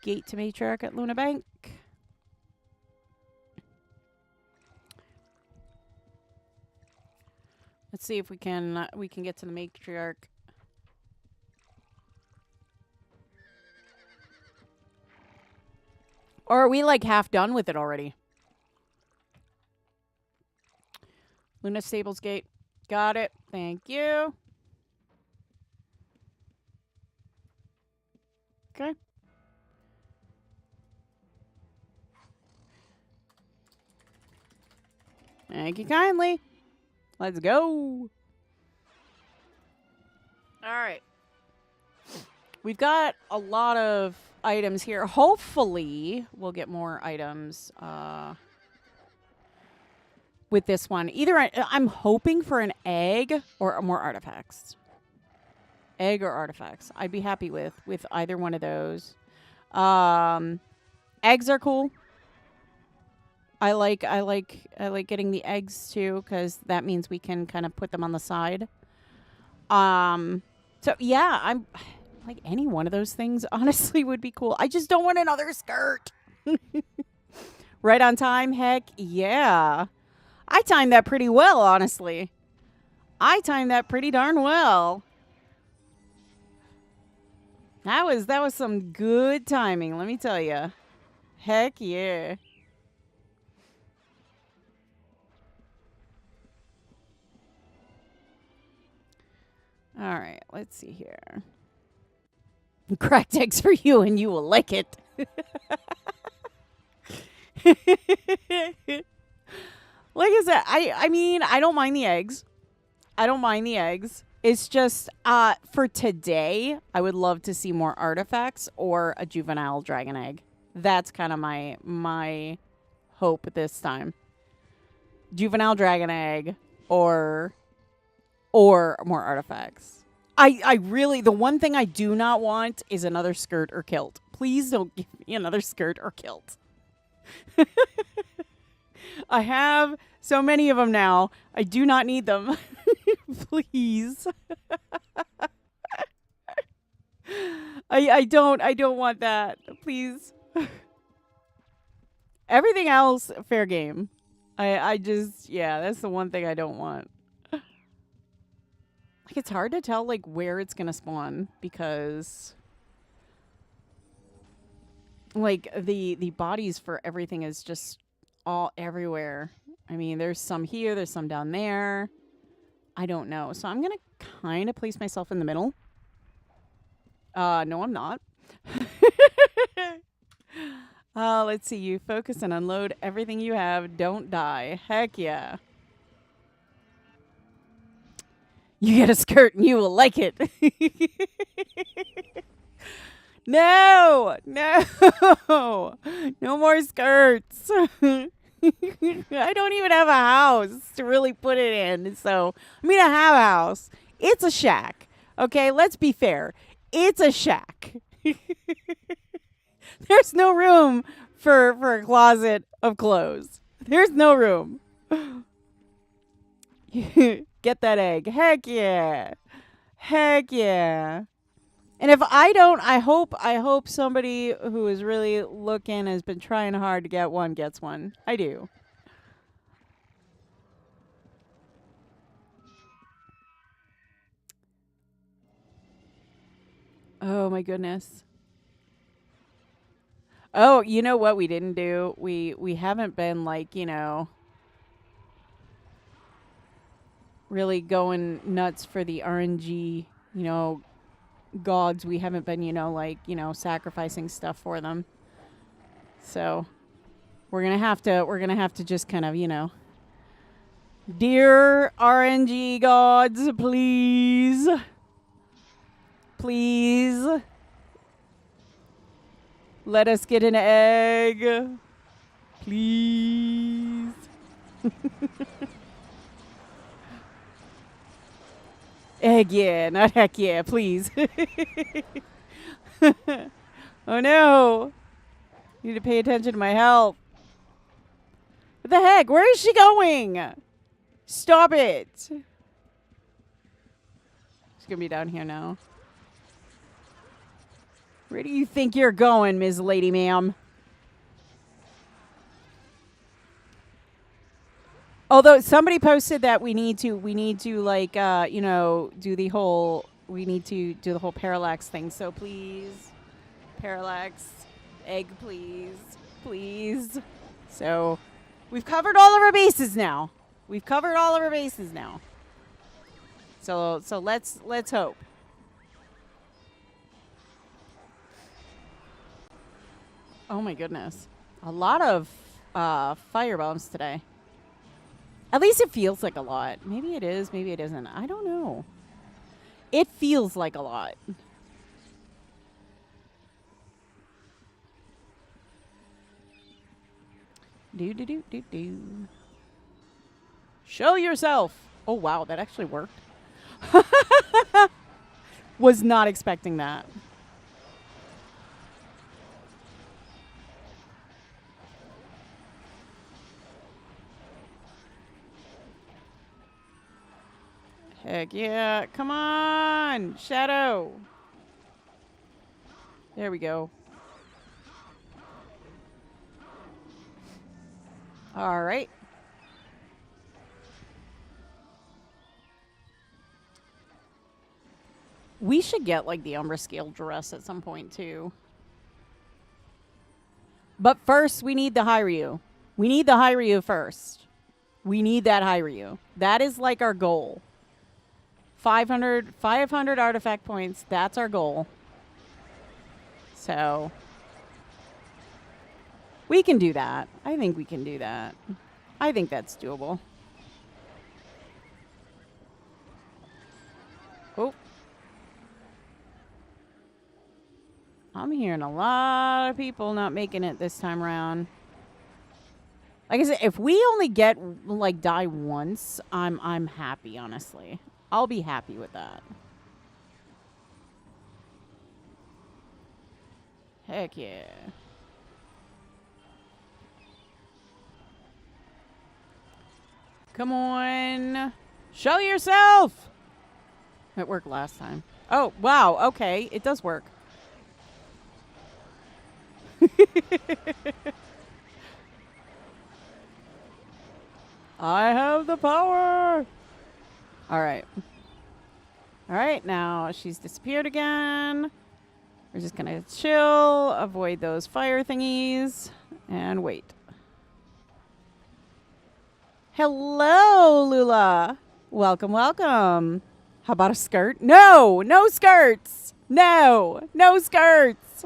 Gate to matriarch at Luna Bank. Let's see if we can get to the matriarch. Or are we like half done with it already? Luna Stables Gate. Got it. Thank you. Okay. Thank you kindly. Let's go. All right. We've got a lot of items here. Hopefully, we'll get more items with this one. Either I'm hoping for an egg or more artifacts. Egg or artifacts. I'd be happy with either one of those. Eggs are cool. I like getting the eggs too, because that means we can kind of put them on the side. So yeah, I'm like any one of those things honestly would be cool. I just don't want another skirt. Right on time, heck yeah. I timed that pretty well, honestly. I timed that pretty darn well. That was some good timing, let me tell you. Heck yeah. All right, let's see here. Cracked eggs for you, and you will like it. Like I said, I mean, I don't mind the eggs. I don't mind the eggs. It's just for today, I would love to see more artifacts or a juvenile dragon egg. That's kind of my hope this time. Juvenile dragon egg or more artifacts. I really, the one thing I do not want is another skirt or kilt. Please don't give me another skirt or kilt. I have so many of them now. I do not need them. Please. I don't want that. Please. Everything else, fair game. I just, yeah, that's the one thing I don't want. Like, it's hard to tell, like, where it's gonna spawn because, like, the bodies for everything is just all everywhere. I mean, there's some here, there's some down there. I don't know. So I'm gonna kind of place myself in the middle. No, I'm not. Let's see. You focus and unload everything you have. Don't die. Heck yeah. You get a skirt and you will like it. No. No more skirts. I don't even have a house to really put it in. So, I mean, I have a house. It's a shack. Okay, let's be fair. It's a shack. There's no room for a closet of clothes. There's no room. Get that egg. Heck yeah. Heck yeah. And if I don't, I hope somebody who is really looking, has been trying hard to get one, gets one. I do. Oh my goodness. Oh, you know what we didn't do? We haven't been, like, you know, really going nuts for the RNG, you know, gods. We haven't been, you know, like, you know, sacrificing stuff for them. So we're gonna have to just kind of, you know, dear RNG gods, please, please, let us get an egg, please. Egg yeah, not heck yeah, please. Oh no. Need to pay attention to my health. What the heck? Where is she going? Stop it. She's gonna be down here now. Where do you think you're going, Ms. Lady Ma'am? Although somebody posted that we need to like, you know, do the whole parallax thing. So please, parallax, egg, please, please. So we've covered all of our bases now. So let's hope. Oh my goodness, a lot of fire bombs today. At least it feels like a lot. Maybe it is, maybe it isn't. I don't know. It feels like a lot. Do. Show yourself. Oh, wow. That actually worked. Was not expecting that. Heck yeah. Come on. Shadow. There we go. All right. We should get, like, the Umbra Scale dress at some point, too. But first, we need the Hiryu. We need the Hiryu first. We need that Hiryu. That is, like, our goal. 500 artifact points. That's our goal. So we can do that. I think we can do that. I think that's doable. I'm hearing a lot of people not making it this time around. Like I said, if we only get like die once, I'm happy, honestly. I'll be happy with that. Heck yeah. Come on. Show yourself. It worked last time. Oh, wow. Okay. It does work. I have the power. All right. All right. Now she's disappeared again. We're just going to chill, avoid those fire thingies, and wait. Hello, Lula. Welcome, welcome. How about a skirt? No, no skirts. No, no skirts.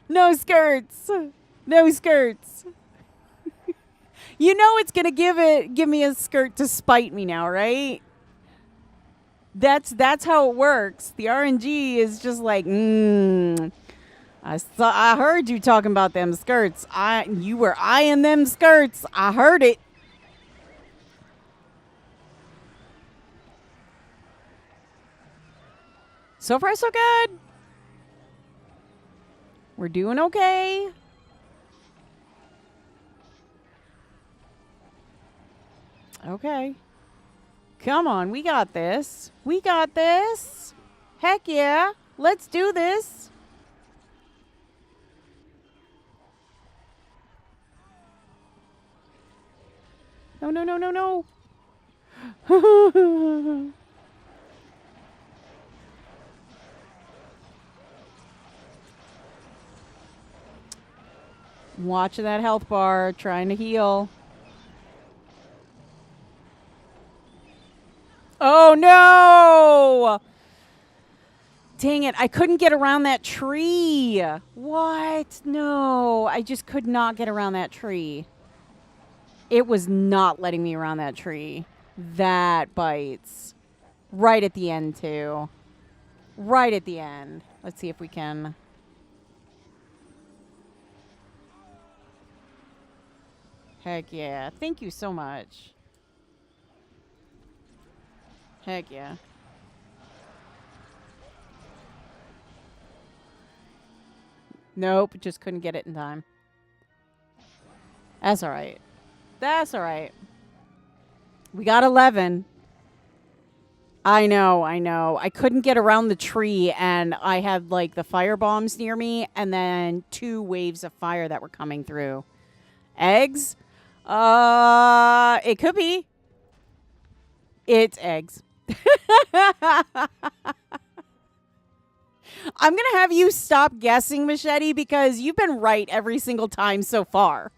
No skirts. No skirts. You know it's gonna give me a skirt to spite me now, right? That's how it works. The RNG is just like, I heard you talking about them skirts. You were eyeing them skirts. I heard it. So far, so good. We're doing okay. Okay. Come on, we got this. We got this. Heck yeah. Let's do this. No, no, no, no, no. Watching that health bar, trying to heal. Oh, no! Dang it, I couldn't get around that tree. What? No, I just could not get around that tree. It was not letting me around that tree. That bites. Right at the end, too. Right at the end. Let's see if we can. Heck yeah. Thank you so much. Heck yeah. Nope, just couldn't get it in time. That's all right. That's all right. We got 11. I know. I couldn't get around the tree, and I had, like, the fire bombs near me, and then 2 waves of fire that were coming through. Eggs? It could be. It's eggs. I'm going to have you stop guessing, Machete, because you've been right every single time so far.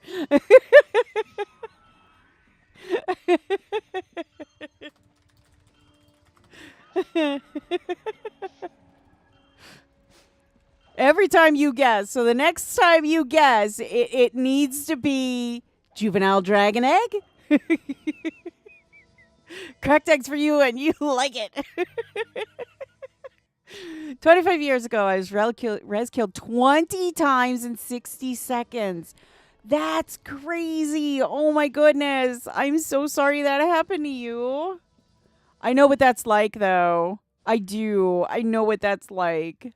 Every time you guess. So the next time you guess, it needs to be juvenile dragon egg. Cracked eggs for you, and you like it. 25 years ago, I was res killed 20 times in 60 seconds. That's crazy. Oh my goodness. I'm so sorry that happened to you. I know what that's like, though. I do. I know what that's like.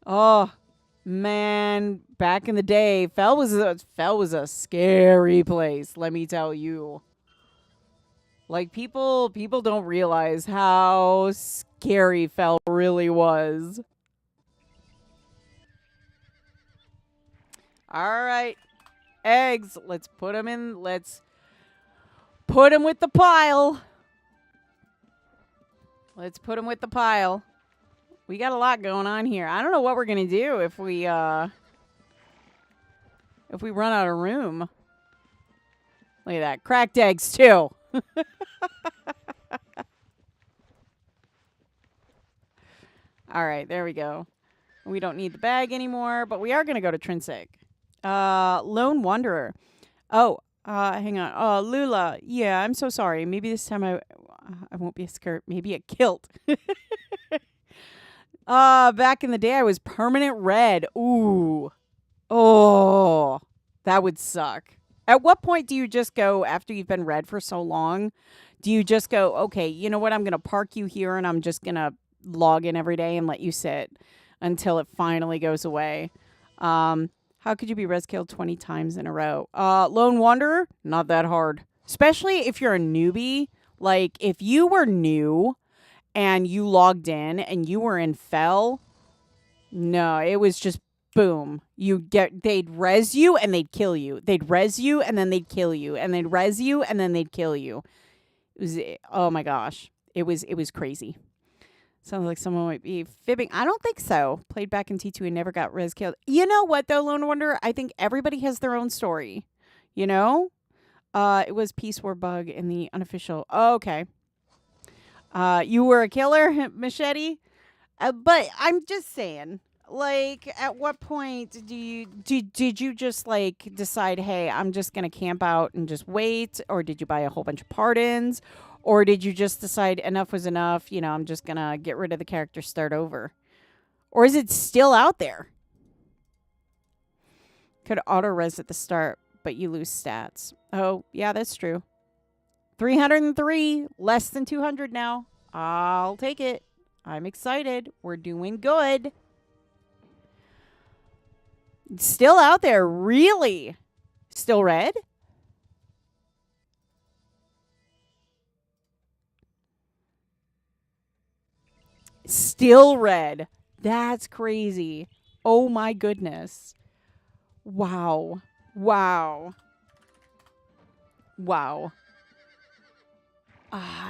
Oh, man. Back in the day, Fell was a scary place, let me tell you. Like, people don't realize how scary Fell really was. All right. Eggs. Let's put them in. Let's put them with the pile. Let's put them with the pile. We got a lot going on here. I don't know what we're going to do if we run out of room. Look at that. Cracked eggs, too. All right, there we go. We don't need the bag anymore, but we are going to go to Trinsic. Lone Wanderer. Oh, hang on. Lula. Yeah, I'm so sorry. Maybe this time I won't be a skirt. Maybe a kilt. Back in the day, I was permanent red. Ooh. Oh, that would suck. At what point do you just go, after you've been red for so long, do you just go, okay, you know what? I'm going to park you here and I'm just going to log in every day and let you sit until it finally goes away? How could you be res killed 20 times in a row? Lone Wanderer, not that hard. Especially if you're a newbie. Like, if you were new and you logged in and you were in Fell, no, it was just boom. They'd res you and they'd kill you. They'd res you and then they'd kill you. And they'd res you and then they'd kill you. It was, oh my gosh. It was crazy. Sounds like someone might be fibbing. I don't think so. Played back in T2 and never got res killed. You know what though, Lone Wanderer? I think everybody has their own story. You know? It was Peace War Bug in the unofficial. Oh, okay. You were a killer, Machete? But I'm just saying, like, at what point did you just like decide, hey, I'm just gonna camp out and just wait, or did you buy a whole bunch of pardons, or did you just decide enough was enough? You know, I'm just gonna get rid of the character, start over, or is it still out there? Could auto res at the start, but you lose stats. Oh yeah, that's true. 303, less than 200 now. I'll take it. I'm excited. We're doing good. Still out there. Really? Still red? Still red. That's crazy. Oh my goodness. Wow. Wow. Wow.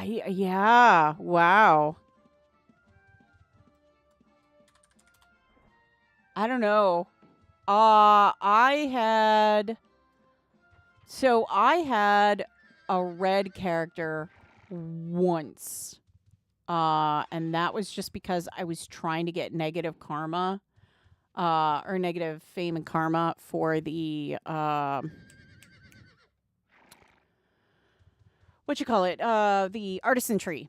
Yeah. Wow. I don't know. I had I had a red character once. And that was just because I was trying to get negative karma, or negative fame and karma for the what you call it? The artisan tree.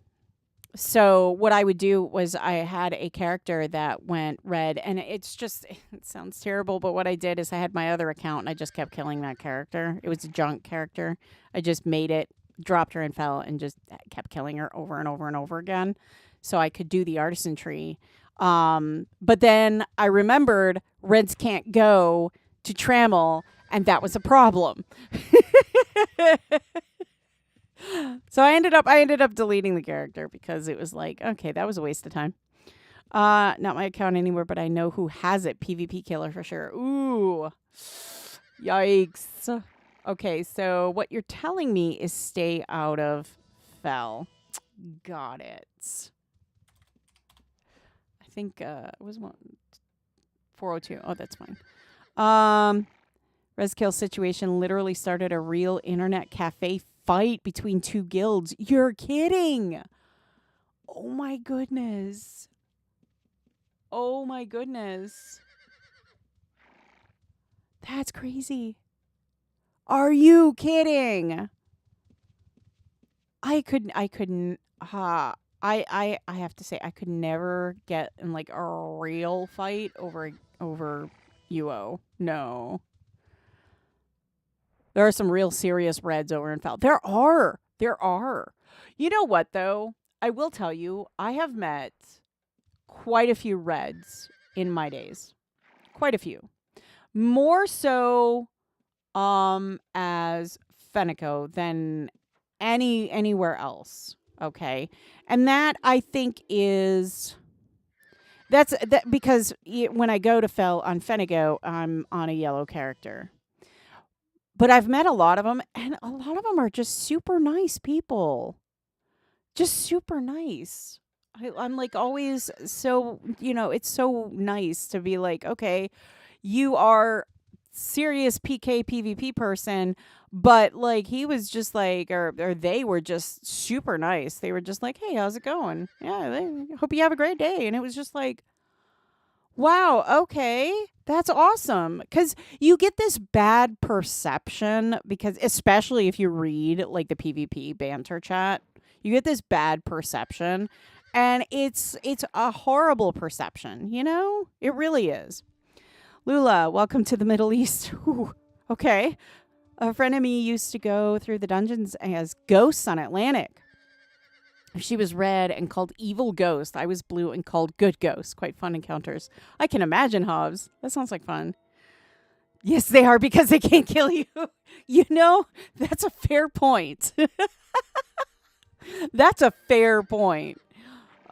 So what I would do was I had a character that went red, and it's just it sounds terrible, but what I did is I had my other account and I just kept killing that character. It was a junk character. I just made it, dropped her and fell, and just kept killing her over and over and over again, so I could do the artisan tree. But then I remembered reds can't go to Trammel, and that was a problem. So I ended up deleting the character because it was like, okay, that was a waste of time. Not my account anymore, but I know who has it. PvP killer for sure. Ooh. Yikes. Okay, so what you're telling me is stay out of Fell. Got it. I think it was 402. Oh, that's fine. Reskill situation literally started a real internet cafe fight between two guilds. You're kidding. Oh my goodness. Oh my goodness. That's crazy. Are you kidding? I couldn't I have to say I could never get in like a real fight over UO. No. There are some real serious reds over in Fell. There are. There are. You know what, though? I will tell you, I have met quite a few reds in my days. Quite a few. More so as Fenneko than anywhere else. Okay. And that I think is that's that because when I go to Fell on Fenneko, I'm on a yellow character. But I've met a lot of them, and a lot of them are just super nice people. Just super nice. I'm like always so, it's so nice to be like, okay, you are serious PK PvP person, but like he was just like, or they were just super nice. They were just like, hey, how's it going? Yeah, hope you have a great day. And it was just like, wow, okay. That's awesome. Because you get this bad perception, because especially if you read like the PvP banter chat, you get this bad perception. And it's a horrible perception, you know? It really is. Lula, welcome to the Middle East. Ooh, okay. A friend of me used to go through the dungeons as ghosts on Atlantic. She was red and called Evil Ghost. I was blue and called Good Ghost. Quite fun encounters. I can imagine, Hobbs. That sounds like fun. Yes, they are because they can't kill you. You know, that's a fair point. That's a fair point.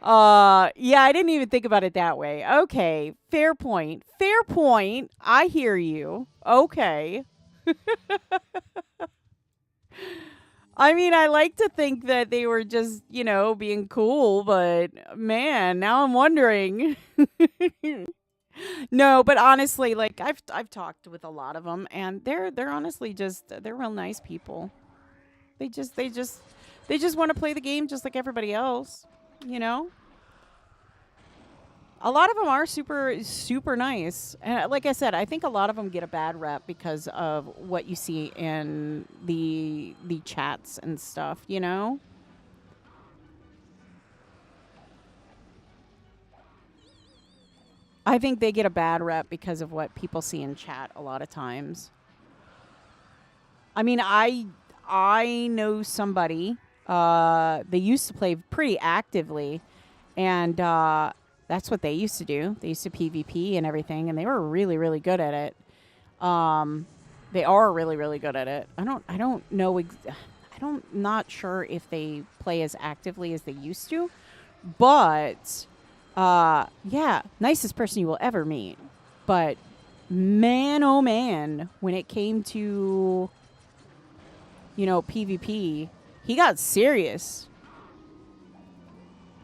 Yeah, I didn't even think about it that way. Okay, fair point. Fair point. I hear you. Okay. I mean, I like to think that they were just, you know, being cool, but man, now I'm wondering. No, but honestly, like I've talked with a lot of them, and they're honestly just they're real nice people. They just want to play the game just like everybody else, you know. A lot of them are super nice, and like I said, I think a lot of them get a bad rep because of what you see in the chats and stuff, you know. I think they get a bad rep because of what people see in chat a lot of times. I mean, I know somebody. They used to play pretty actively, and that's what they used to do. They used to PvP and everything, and they were really good at it. They are really good at it. I don't know. Not sure if they play as actively as they used to, but yeah, nicest person you will ever meet. But man, oh man, when it came to, you know, PvP, he got serious.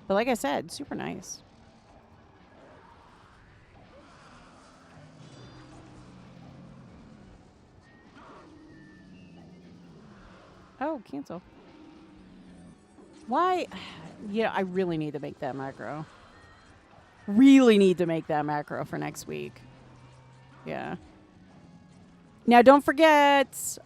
But like I said, super nice. Oh, cancel. Why? Yeah, I really need to make that macro. Really need to make that macro for next week. Yeah. Now, don't forget,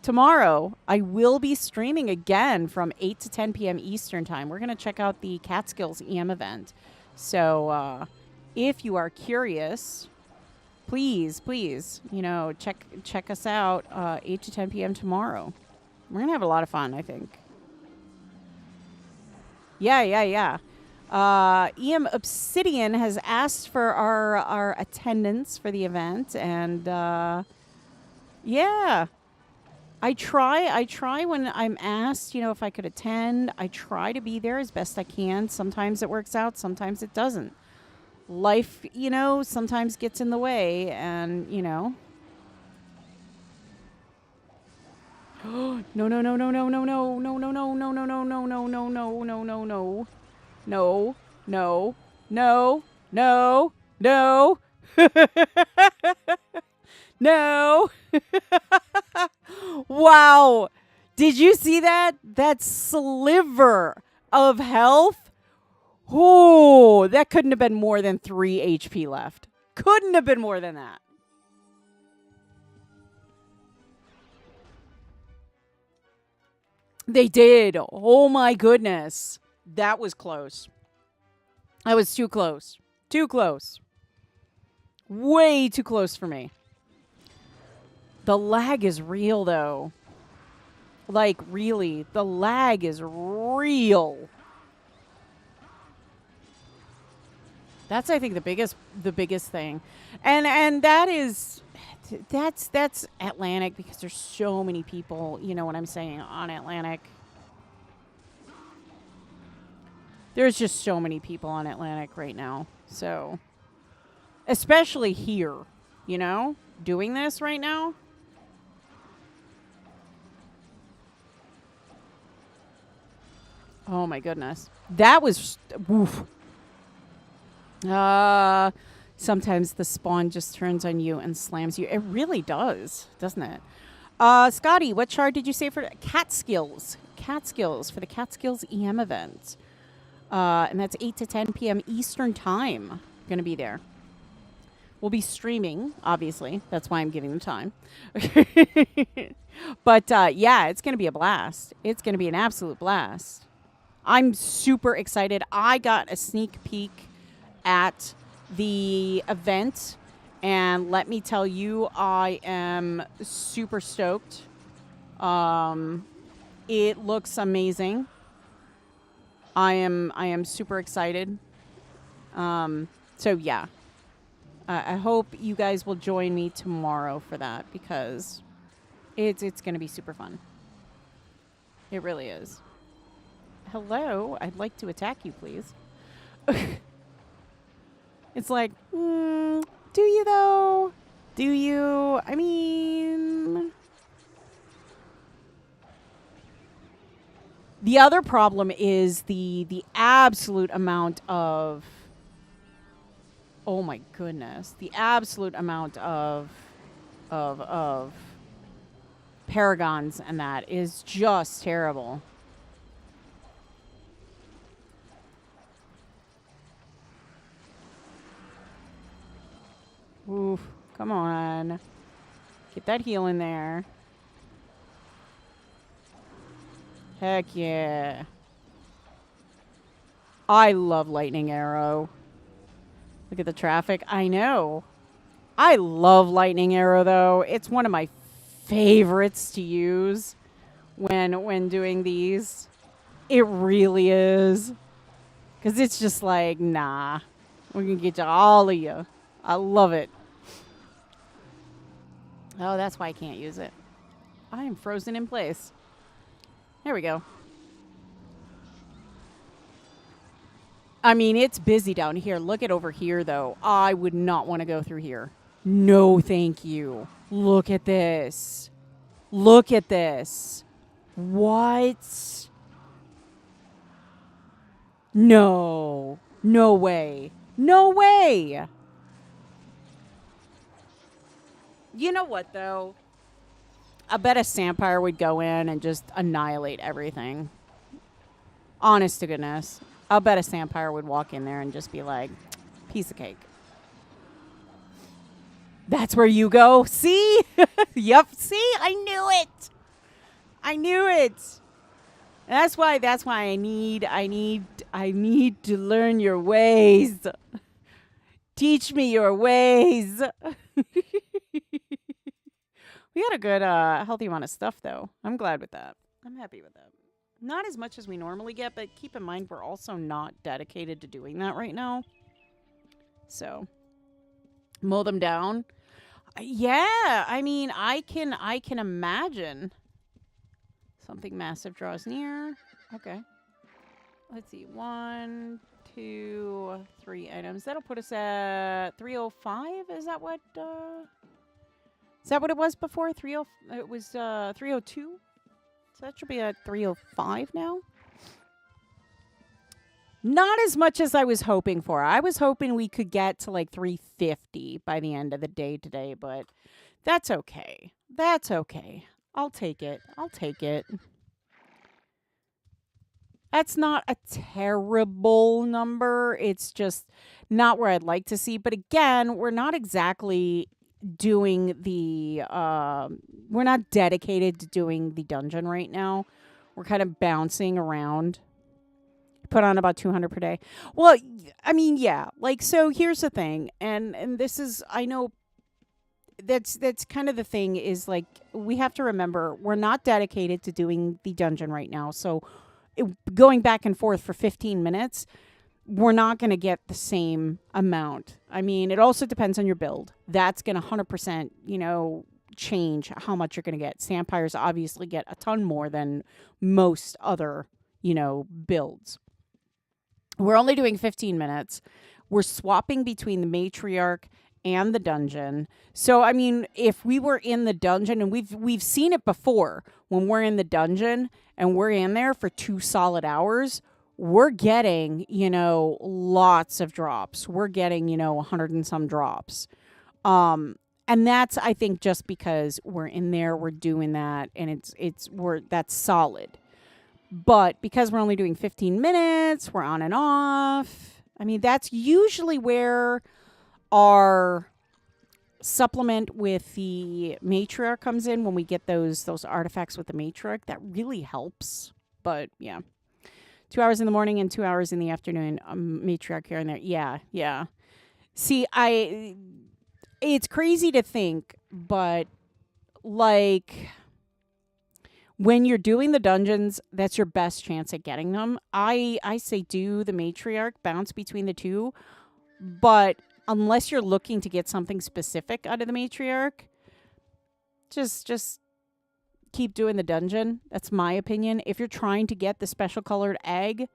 tomorrow I will be streaming again from 8 to 10 p.m. Eastern time. We're going to check out the Catskills EM event. So if you are curious, please, you know, check us out 8 to 10 p.m. tomorrow. We're going to have a lot of fun, I think. Yeah. EM Obsidian has asked for our attendance for the event, and yeah, I try when I'm asked, you know, if I could attend. I try to be there as best I can. Sometimes it works out, sometimes it doesn't. Life, you know, sometimes gets in the way, and you know. No. No. Wow. Did you see that? That sliver of health? Oh, that couldn't have been more than 3 HP left. Couldn't have been more than that. They did. Oh my goodness. That was close. I was too close. Too close. Way too close for me. The lag is real, though. Like, really. The lag is real. That's, I think, the biggest thing. And that's Atlantic, because there's so many people, you know what I'm saying, on Atlantic. There's just so many people on Atlantic right now. So, especially here, you know, doing this right now. Oh my goodness. That was woof. Sometimes the spawn just turns on you and slams you. It really does, doesn't it? Scotty, what shard did you say for Catskills? Catskills for the Catskills EM event. And that's 8 to 10 p.m. Eastern time. Going to be there. We'll be streaming, obviously. That's why I'm giving the time. But yeah, it's going to be a blast. It's going to be an absolute blast. I'm super excited. I got a sneak peek at the event, and let me tell you, I am super stoked. It looks amazing. I am super excited. So yeah, I hope you guys will join me tomorrow for that, because it's going to be super fun. It really is. Hello, I'd like to attack you, please. It's like, do you though? Do you? I mean, the other problem is the absolute amount of, oh my goodness, the absolute amount of paragons, and that is just terrible. Oof, come on. Get that heal in there. Heck yeah. I love Lightning Arrow. Look at the traffic. I know. I love Lightning Arrow, though. It's one of my favorites to use when doing these. It really is. Because it's just like, nah. We're going to get to all of you. I love it. Oh, that's why I can't use it. I am frozen in place. There we go. I mean, it's busy down here. Look at over here, though. I would not want to go through here. No, thank you. Look at this. Look at this. What? No. No way. No way. You know what, though? I bet a Sampire would go in and just annihilate everything. Honest to goodness. I'll bet a Sampire would walk in there and just be like, piece of cake. That's where you go. See? Yep. See? I knew it. I knew it. That's why I need to learn your ways. Teach me your ways. We got a good, healthy amount of stuff, though. I'm glad with that. I'm happy with that. Not as much as we normally get, but keep in mind we're also not dedicated to doing that right now. So, mow them down. Yeah, I mean, I can imagine something massive draws near. Okay. Let's see. 1, 2, 3 items. That'll put us at 305. Is that what it was before? 30. It was 302. So that should be at 305 now. Not as much as I was hoping for. I was hoping we could get to like 350 by the end of the day today, but that's okay. That's okay. I'll take it. I'll take it. That's not a terrible number. It's just not where I'd like to see. But again, we're not exactly doing the we're not dedicated to doing the dungeon right now. We're kind of bouncing around. Put on about 200 per day. Well, I mean, yeah. Like, so here's the thing, and this is, I know that's kind of the thing, is like, we have to remember we're not dedicated to doing the dungeon right now. So going back and forth for 15 minutes, we're not going to get the same amount. I mean, it also depends on your build. That's going to 100%, change how much you're going to get. Sampires obviously get a ton more than most other, builds. We're only doing 15 minutes. We're swapping between the matriarch and the dungeon. So, I mean, if we were in the dungeon, and we've seen it before, when we're in the dungeon and we're in there for 2 solid hours, we're getting, lots of drops. We're getting, 100 and some drops. And that's, I think, just because we're in there, we're doing that, and that's solid. But because we're only doing 15 minutes, we're on and off. I mean, that's usually where our supplement with the matriarch comes in, when we get those artifacts with the matriarch. That really helps. But yeah, 2 hours in the morning and 2 hours in the afternoon. Matriarch here and there. Yeah, yeah. See, it's crazy to think, but like when you're doing the dungeons, that's your best chance at getting them. I say do the matriarch, bounce between the two, but unless you're looking to get something specific out of the matriarch, just keep doing the dungeon. That's my opinion. If you're trying to get the special colored egg,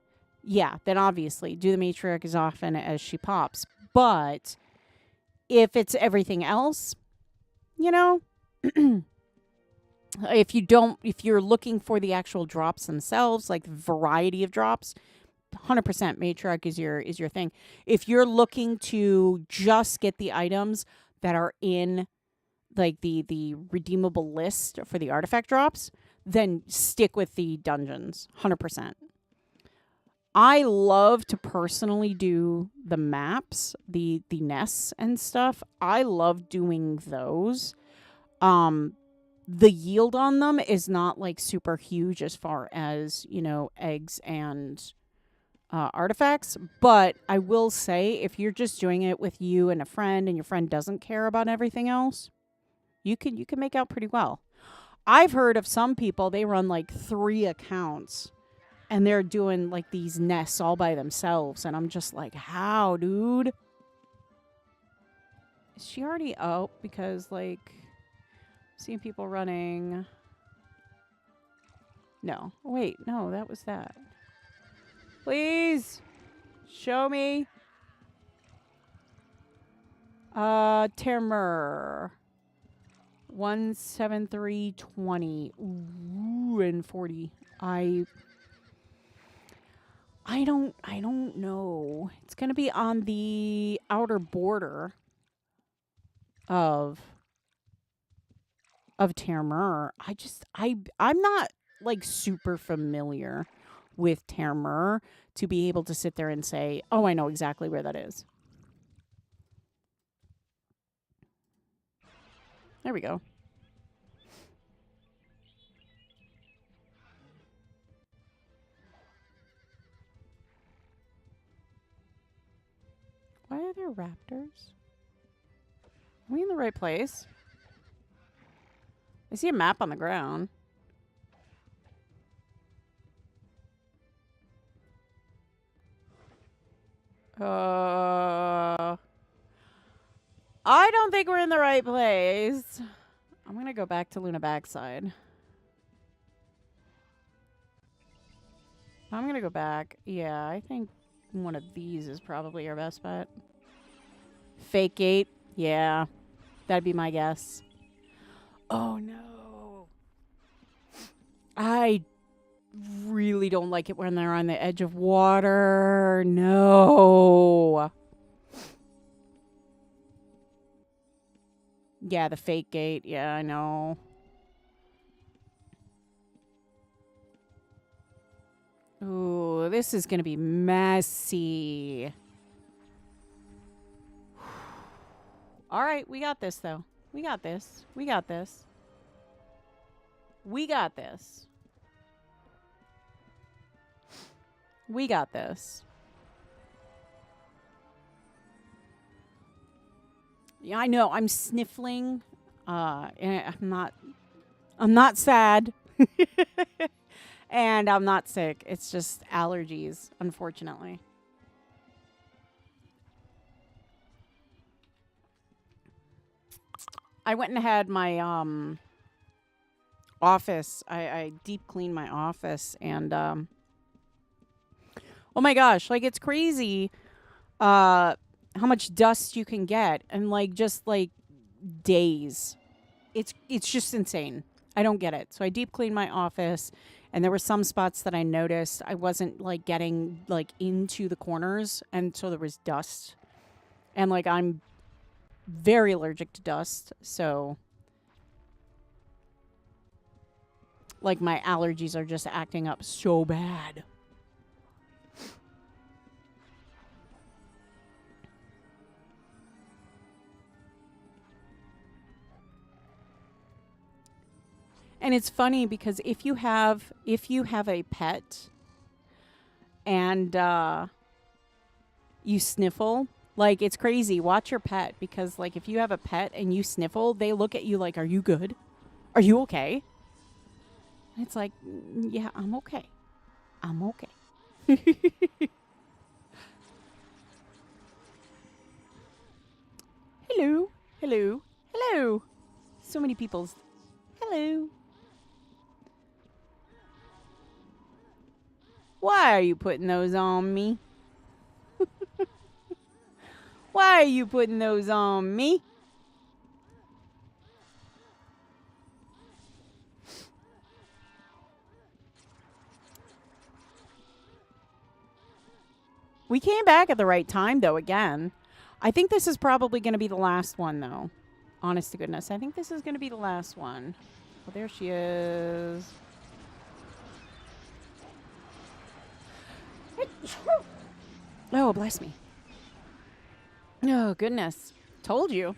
yeah, then obviously do the matriarch as often as she pops. But if it's everything else, you know, if you're looking for the actual drops themselves, like variety of drops, 100% matriarch is your thing. If you're looking to just get the items that are in like the redeemable list for the artifact drops, then stick with the dungeons, 100%. I love to personally do the maps, the nests and stuff. I love doing those. The yield on them is not like super huge as far as, you know, eggs and artifacts. But I will say, if you're just doing it with you and a friend and your friend doesn't care about everything else, you can make out pretty well. I've heard of some people, they run like 3 accounts and they're doing like these nests all by themselves. And I'm just like, how, dude? Is she already out? Because like, seeing people running. No. Wait, no, that was that. Please show me. Termer. 17320. Ooh, and 40. I don't know. It's gonna be on the outer border of Termer. I'm not like super familiar with Termer to be able to sit there and say, oh, I know exactly where that is. There we go. Why are there raptors? Are we in the right place? I see a map on the ground. I don't think we're in the right place. I'm going to go back to Luna Backside. I'm going to go back. Yeah, I think one of these is probably our best bet. Fake gate. Yeah, that'd be my guess. Oh, no. I really don't like it when they're on the edge of water. No. Yeah, the fake gate. Yeah, I know. Ooh, this is going to be messy. All right, we got this, though. We got this. We got this. We got this. We got this. Yeah, I know. I'm sniffling. And I'm not sad. And I'm not sick. It's just allergies, unfortunately. I went and had my office. I deep cleaned my office, and oh my gosh, like it's crazy how much dust you can get in like just like days. It's just insane. I don't get it. So I deep cleaned my office, and there were some spots that I noticed I wasn't like getting like into the corners, and so there was dust. And like I'm very allergic to dust, so like my allergies are just acting up so bad. And it's funny because if you have a pet, and you sniffle. Like, it's crazy. Watch your pet, because, like, if you have a pet and you sniffle, they look at you like, are you good? Are you okay? And it's like, yeah, I'm okay. I'm okay. Hello. Hello. Hello. So many people's. Hello. Why are you putting those on me? Why are you putting those on me? We came back at the right time, though, again. I think this is probably going to be the last one, though. Honest to goodness. I think this is going to be the last one. Well, there she is. Oh, bless me. Oh, goodness. Told you.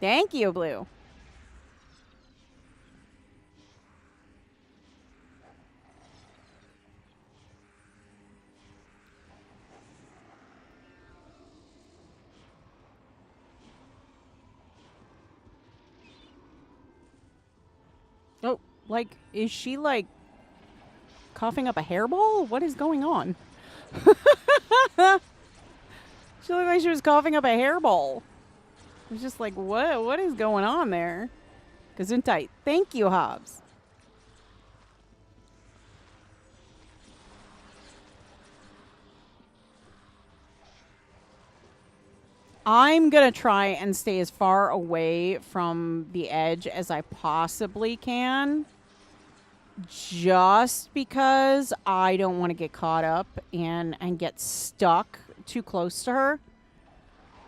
Thank you, Blue. Oh, like, is she, like, coughing up a hairball? What is going on? She looked like she was coughing up a hairball. I was just like, what is going on there? Gesundheit. Thank you, Hobbs. I'm going to try and stay as far away from the edge as I possibly can. Just because I don't want to get caught up and get stuck too close to her.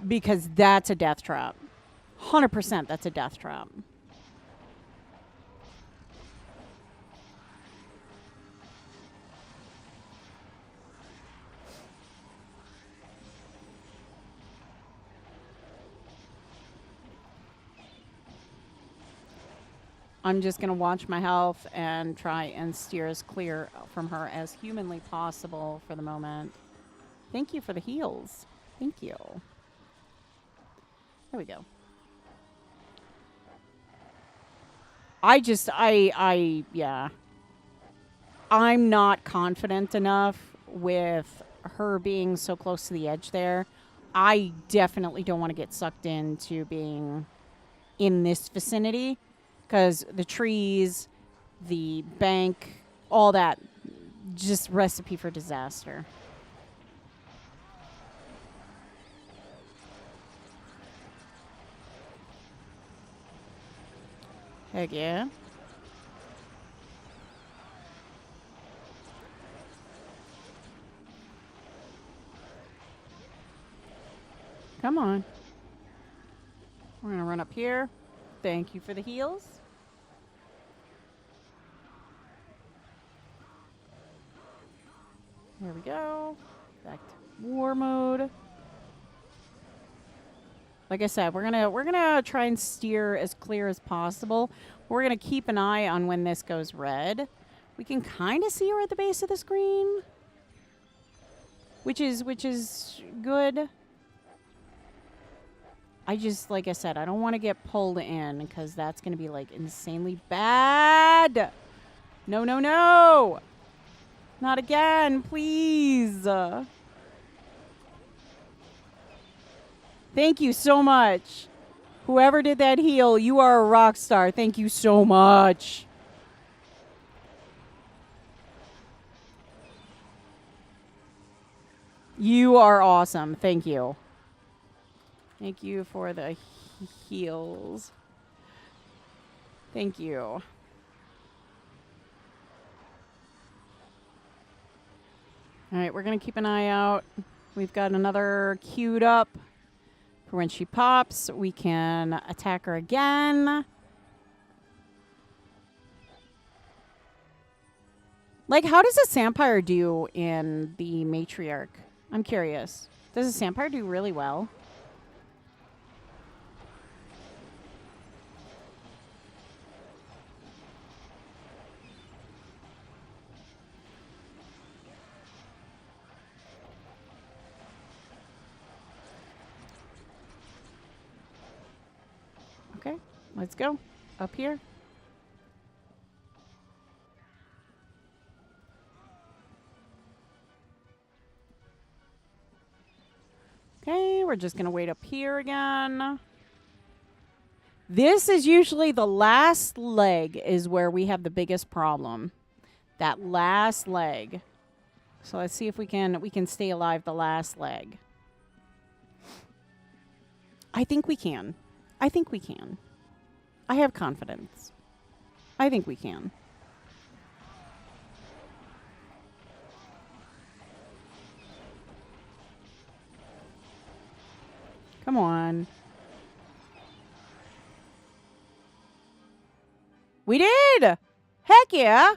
Because that's a death trap. 100% that's a death trap. I'm just going to watch my health and try and steer as clear from her as humanly possible for the moment. Thank you for the heals. Thank you. There we go. Yeah. I'm not confident enough with her being so close to the edge there. I definitely don't want to get sucked into being in this vicinity, because the trees, the bank, all that, just recipe for disaster. Heck yeah. Come on. We're going to run up here. Thank you for the heals. There we go. Back to war mode. Like I said, we're gonna try and steer as clear as possible. We're gonna keep an eye on when this goes red. We can kind of see her at the base of the screen, which is good. I just, like I said, I don't want to get pulled in, because that's gonna be like insanely bad. No, no, no! Not again, please. Thank you so much. Whoever did that heal, you are a rock star. Thank you so much. You are awesome. Thank you. Thank you for the heals. Thank you. All right, we're going to keep an eye out. We've got another queued up. For when she pops, we can attack her again. Like, how does a Sampire do in the Matriarch? I'm curious. Does a Sampire do really well? Let's go. Up here. Okay, we're just going to wait up here again. This is usually the last leg is where we have the biggest problem. That last leg. So let's see if we can stay alive the last leg. I think we can. I think we can. I have confidence. I think we can. Come on. We did! Heck yeah!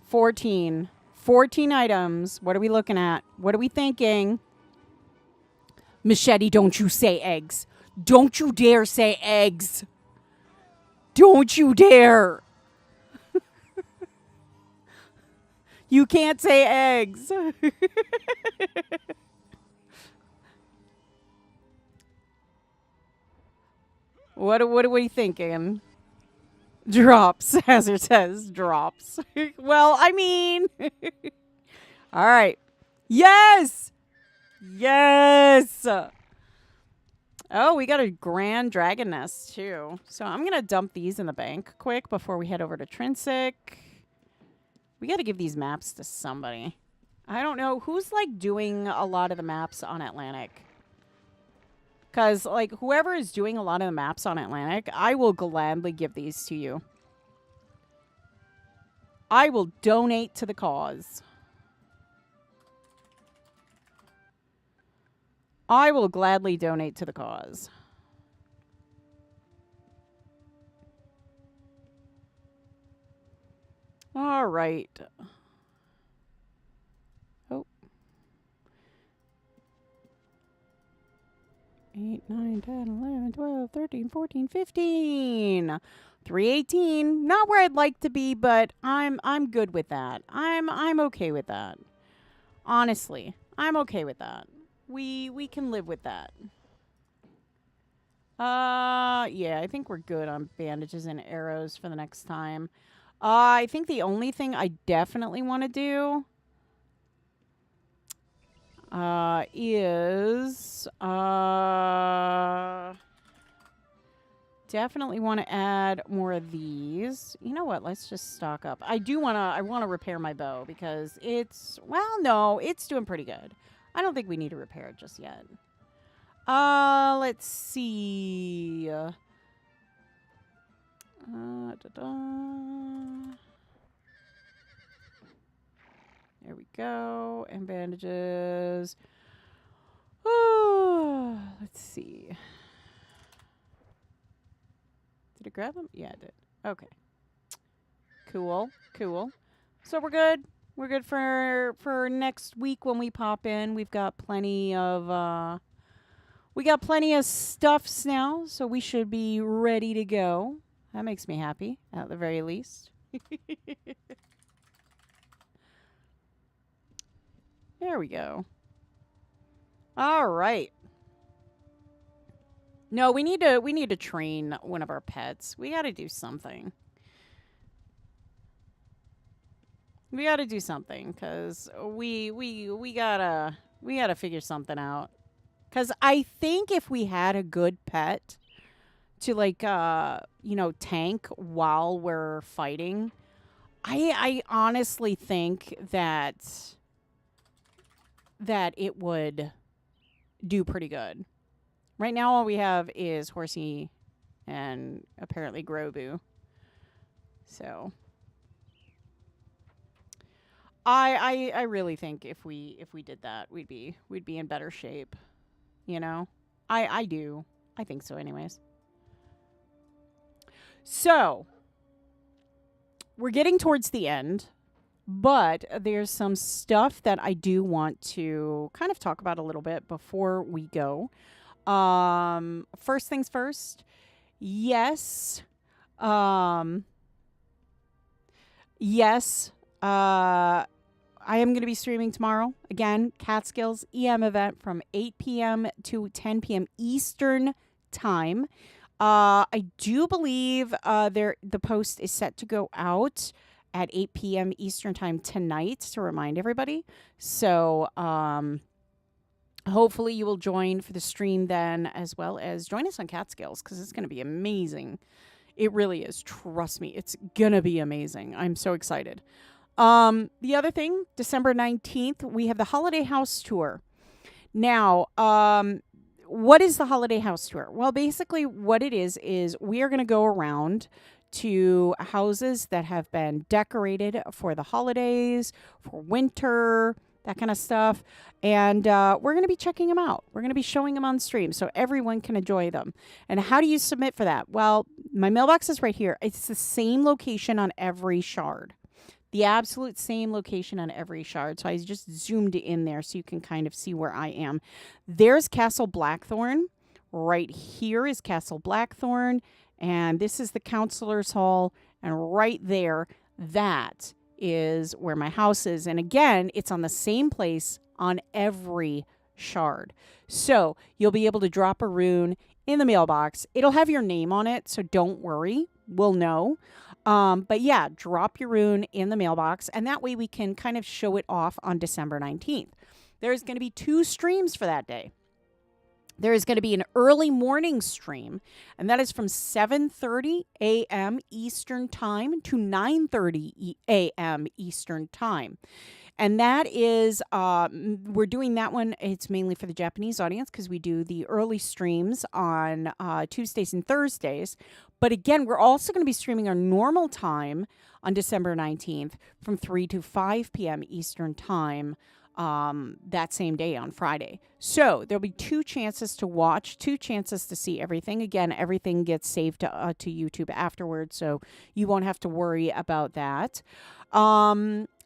14. 14 items. What are we looking at? What are we thinking? Machete, don't you say eggs. Don't you dare say eggs. Don't you dare. You can't say eggs. What are we thinking? Drops, Hazard says. Drops. Well, I mean. All right. Yes! Yes! Oh, we got a grand dragon nest, too. So I'm going to dump these in the bank quick before we head over to Trinsic. We got to give these maps to somebody. I don't know. Who's, like, doing a lot of the maps on Atlantic? Because, like, whoever is doing a lot of the maps on Atlantic, I will gladly give these to you. I will donate to the cause. I will gladly donate to the cause. All right. Oh. 8, 9, 10, 11, 12, 13, 14, 15. 318. Not where I'd like to be, but I'm good with that. I'm okay with that. Honestly, I'm okay with that. We can live with that. Yeah, I think we're good on bandages and arrows for the next time. I think the only thing I definitely want to do is definitely want to add more of these. You know what? Let's just stock up. I want to repair my bow because it's, well, no, it's doing pretty good. I don't think we need to repair it just yet. Let's see. There we go. And bandages. Oh, let's see. Did it grab them? Yeah, it did. Okay. Cool. Cool. So we're good. We're good for next week when we pop in. We've got plenty of stuffs now, so we should be ready to go. That makes me happy, at the very least. There we go. All right. No, we need to train one of our pets. We got to do something. We got to do something because we gotta figure something out. Because I think if we had a good pet to, like, tank while we're fighting, I honestly think that it would do pretty good. Right now, all we have is Horsey and apparently Grobu. So I really think if we did that, we'd be in better shape. You know? I do. I think so anyways. So, we're getting towards the end, but there's some stuff that I do want to kind of talk about a little bit before we go. First things first. Yes. Yes. I am going to be streaming tomorrow. Again, Catskills EM event from 8 p.m. to 10 p.m. Eastern time. I do believe the post is set to go out at 8 p.m. Eastern time tonight to remind everybody. So hopefully you will join for the stream then, as well as join us on Catskills, because it's going to be amazing. It really is. Trust me, it's going to be amazing. I'm so excited. The other thing, December 19th, we have the Holiday House Tour. Now, what is the Holiday House Tour? Well, basically what it is we are going to go around to houses that have been decorated for the holidays, for winter, that kind of stuff. And we're going to be checking them out. We're going to be showing them on stream so everyone can enjoy them. And how do you submit for that? Well, my mailbox is right here. It's the same location on every shard. The absolute same location on every shard. So I just zoomed in there so you can kind of see where I am. There's Castle Blackthorn. Right here is Castle Blackthorn. And this is the Counselor's Hall. And right there, that is where my house is. And again, it's on the same place on every shard. So you'll be able to drop a rune in the mailbox. It'll have your name on it, so don't worry. We'll know. But yeah, drop your rune in the mailbox, and that way we can kind of show it off on December 19th. There's going to be 2 streams for that day. There is going to be an early morning stream, and that is from 7:30 a.m. Eastern Time to 9:30 a.m. Eastern Time. And that is, we're doing that one. It's mainly for the Japanese audience because we do the early streams on Tuesdays and Thursdays. But again, we're also going to be streaming our normal time on December 19th from 3 to 5 p.m. Eastern Time that same day on Friday. So there'll be 2 chances to watch, 2 chances to see everything. Again, everything gets saved to YouTube afterwards, so you won't have to worry about that.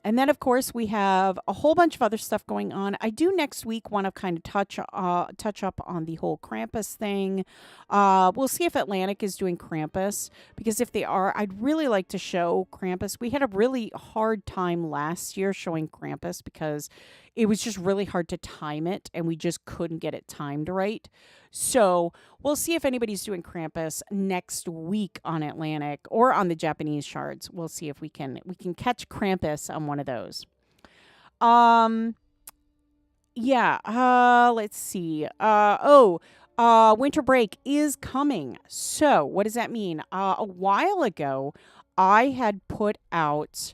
And then, of course, we have a whole bunch of other stuff going on. I do next week want to kind of touch up on the whole Krampus thing. We'll see if Atlantic is doing Krampus, because if they are, I'd really like to show Krampus. We had a really hard time last year showing Krampus because it was just really hard to time it, and we just couldn't get it timed right. So we'll see if anybody's doing Krampus next week on Atlantic or on the Japanese shards. We'll see if we can catch Krampus on one of those. Let's see. Winter break is coming. So what does that mean? A while ago, I had put out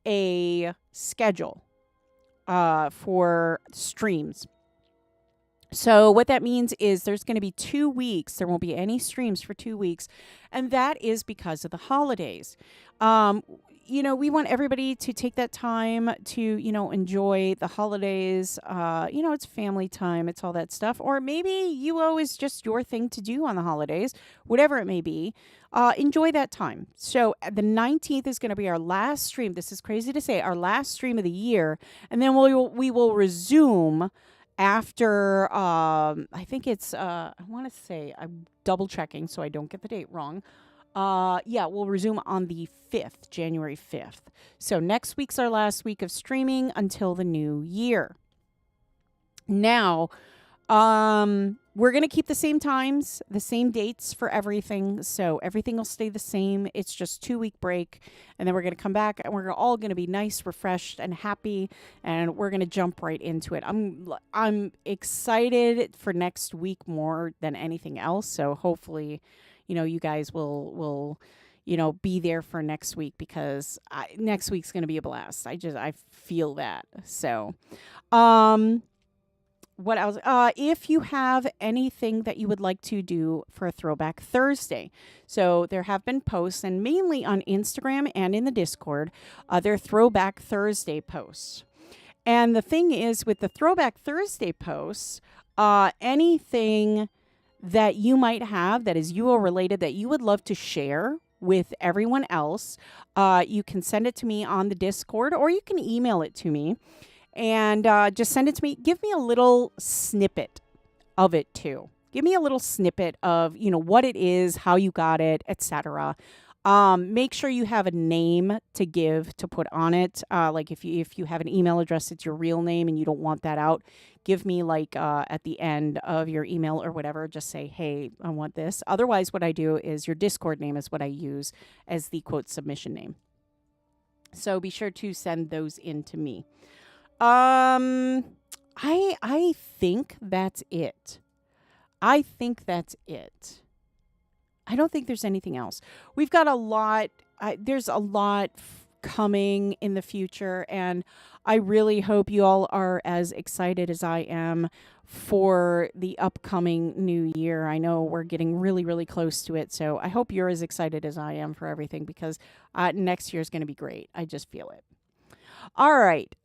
a schedule for streams. So what that means is there's going to be 2 weeks. There won't be any streams for 2 weeks. And that is because of the holidays. We want everybody to take that time to, enjoy the holidays. It's family time. It's all that stuff. Or maybe is just your thing to do on the holidays, whatever it may be. Enjoy that time. So the 19th is going to be our last stream. This is crazy to say, our last stream of the year. And then we will resume after, I think it's, I want to say, I'm double checking so I don't get the date wrong. We'll resume on the 5th, January 5th. So next week's our last week of streaming until the new year. Now, we're going to keep the same times, the same dates for everything. So everything will stay the same. It's just 2-week break. And then we're going to come back and we're all going to be nice, refreshed, and happy. And we're going to jump right into it. I'm excited for next week more than anything else. So hopefully, you guys will be there for next week, because next week's going to be a blast. I feel that. So, what else? If you have anything that you would like to do for a Throwback Thursday. So there have been posts, and mainly on Instagram and in the Discord, there are Throwback Thursday posts. And the thing is, with the Throwback Thursday posts, anything that you might have that is UO related that you would love to share with everyone else, you can send it to me on the Discord, or you can email it to me. And just send it to me. Give me a little snippet of it, too. Give me a little snippet of, what it is, how you got it, etc. Make sure you have a name to put on it. Like if you have an email address, it's your real name and you don't want that out. Give me like at the end of your email or whatever, just say, hey, I want this. Otherwise, what I do is your Discord name is what I use as the quote submission name. So be sure to send those in to me. I think that's it. I don't think there's anything else. We've got a lot. There's a lot coming in the future, and I really hope you all are as excited as I am for the upcoming new year. I know we're getting really, really close to it, so I hope you're as excited as I am for everything, because next year is going to be great. I just feel it. All right.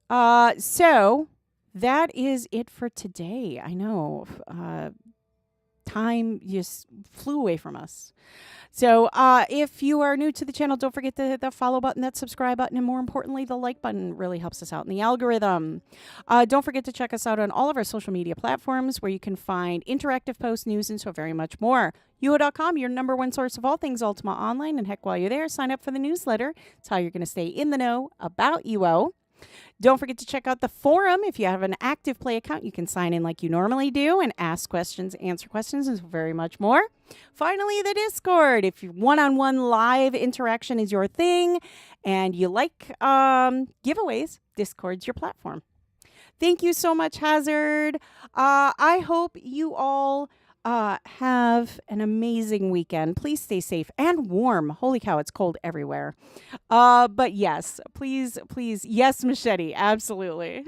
So that is it for today. I know time just flew away from us. So if you are new to the channel, don't forget to hit that follow button, that subscribe button, and more importantly, the like button really helps us out in the algorithm. Don't forget to check us out on all of our social media platforms, where you can find interactive posts, news, and so very much more. UO.com, your #1 source of all things Ultima Online. And heck, while you're there, sign up for the newsletter. It's how you're going to stay in the know about UO. Don't forget to check out the forum. If you have an active Play account, you can sign in like you normally do and ask questions, answer questions, and very much more. Finally, the Discord. If one-on-one live interaction is your thing and you like giveaways, Discord's your platform. Thank you so much, Hazard. I hope you all have an amazing weekend. Please stay safe and warm. Holy cow, it's cold everywhere. But yes, please, yes, Machete, absolutely.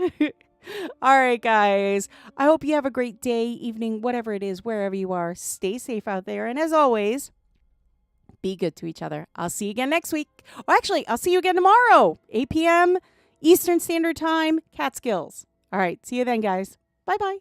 All right, guys. I hope you have a great day, evening, whatever it is, wherever you are. Stay safe out there. And as always, be good to each other. I'll see you again next week. Or actually, I'll see you again tomorrow, 8 p.m. Eastern Standard Time, Catskills. All right, see you then, guys. Bye-bye.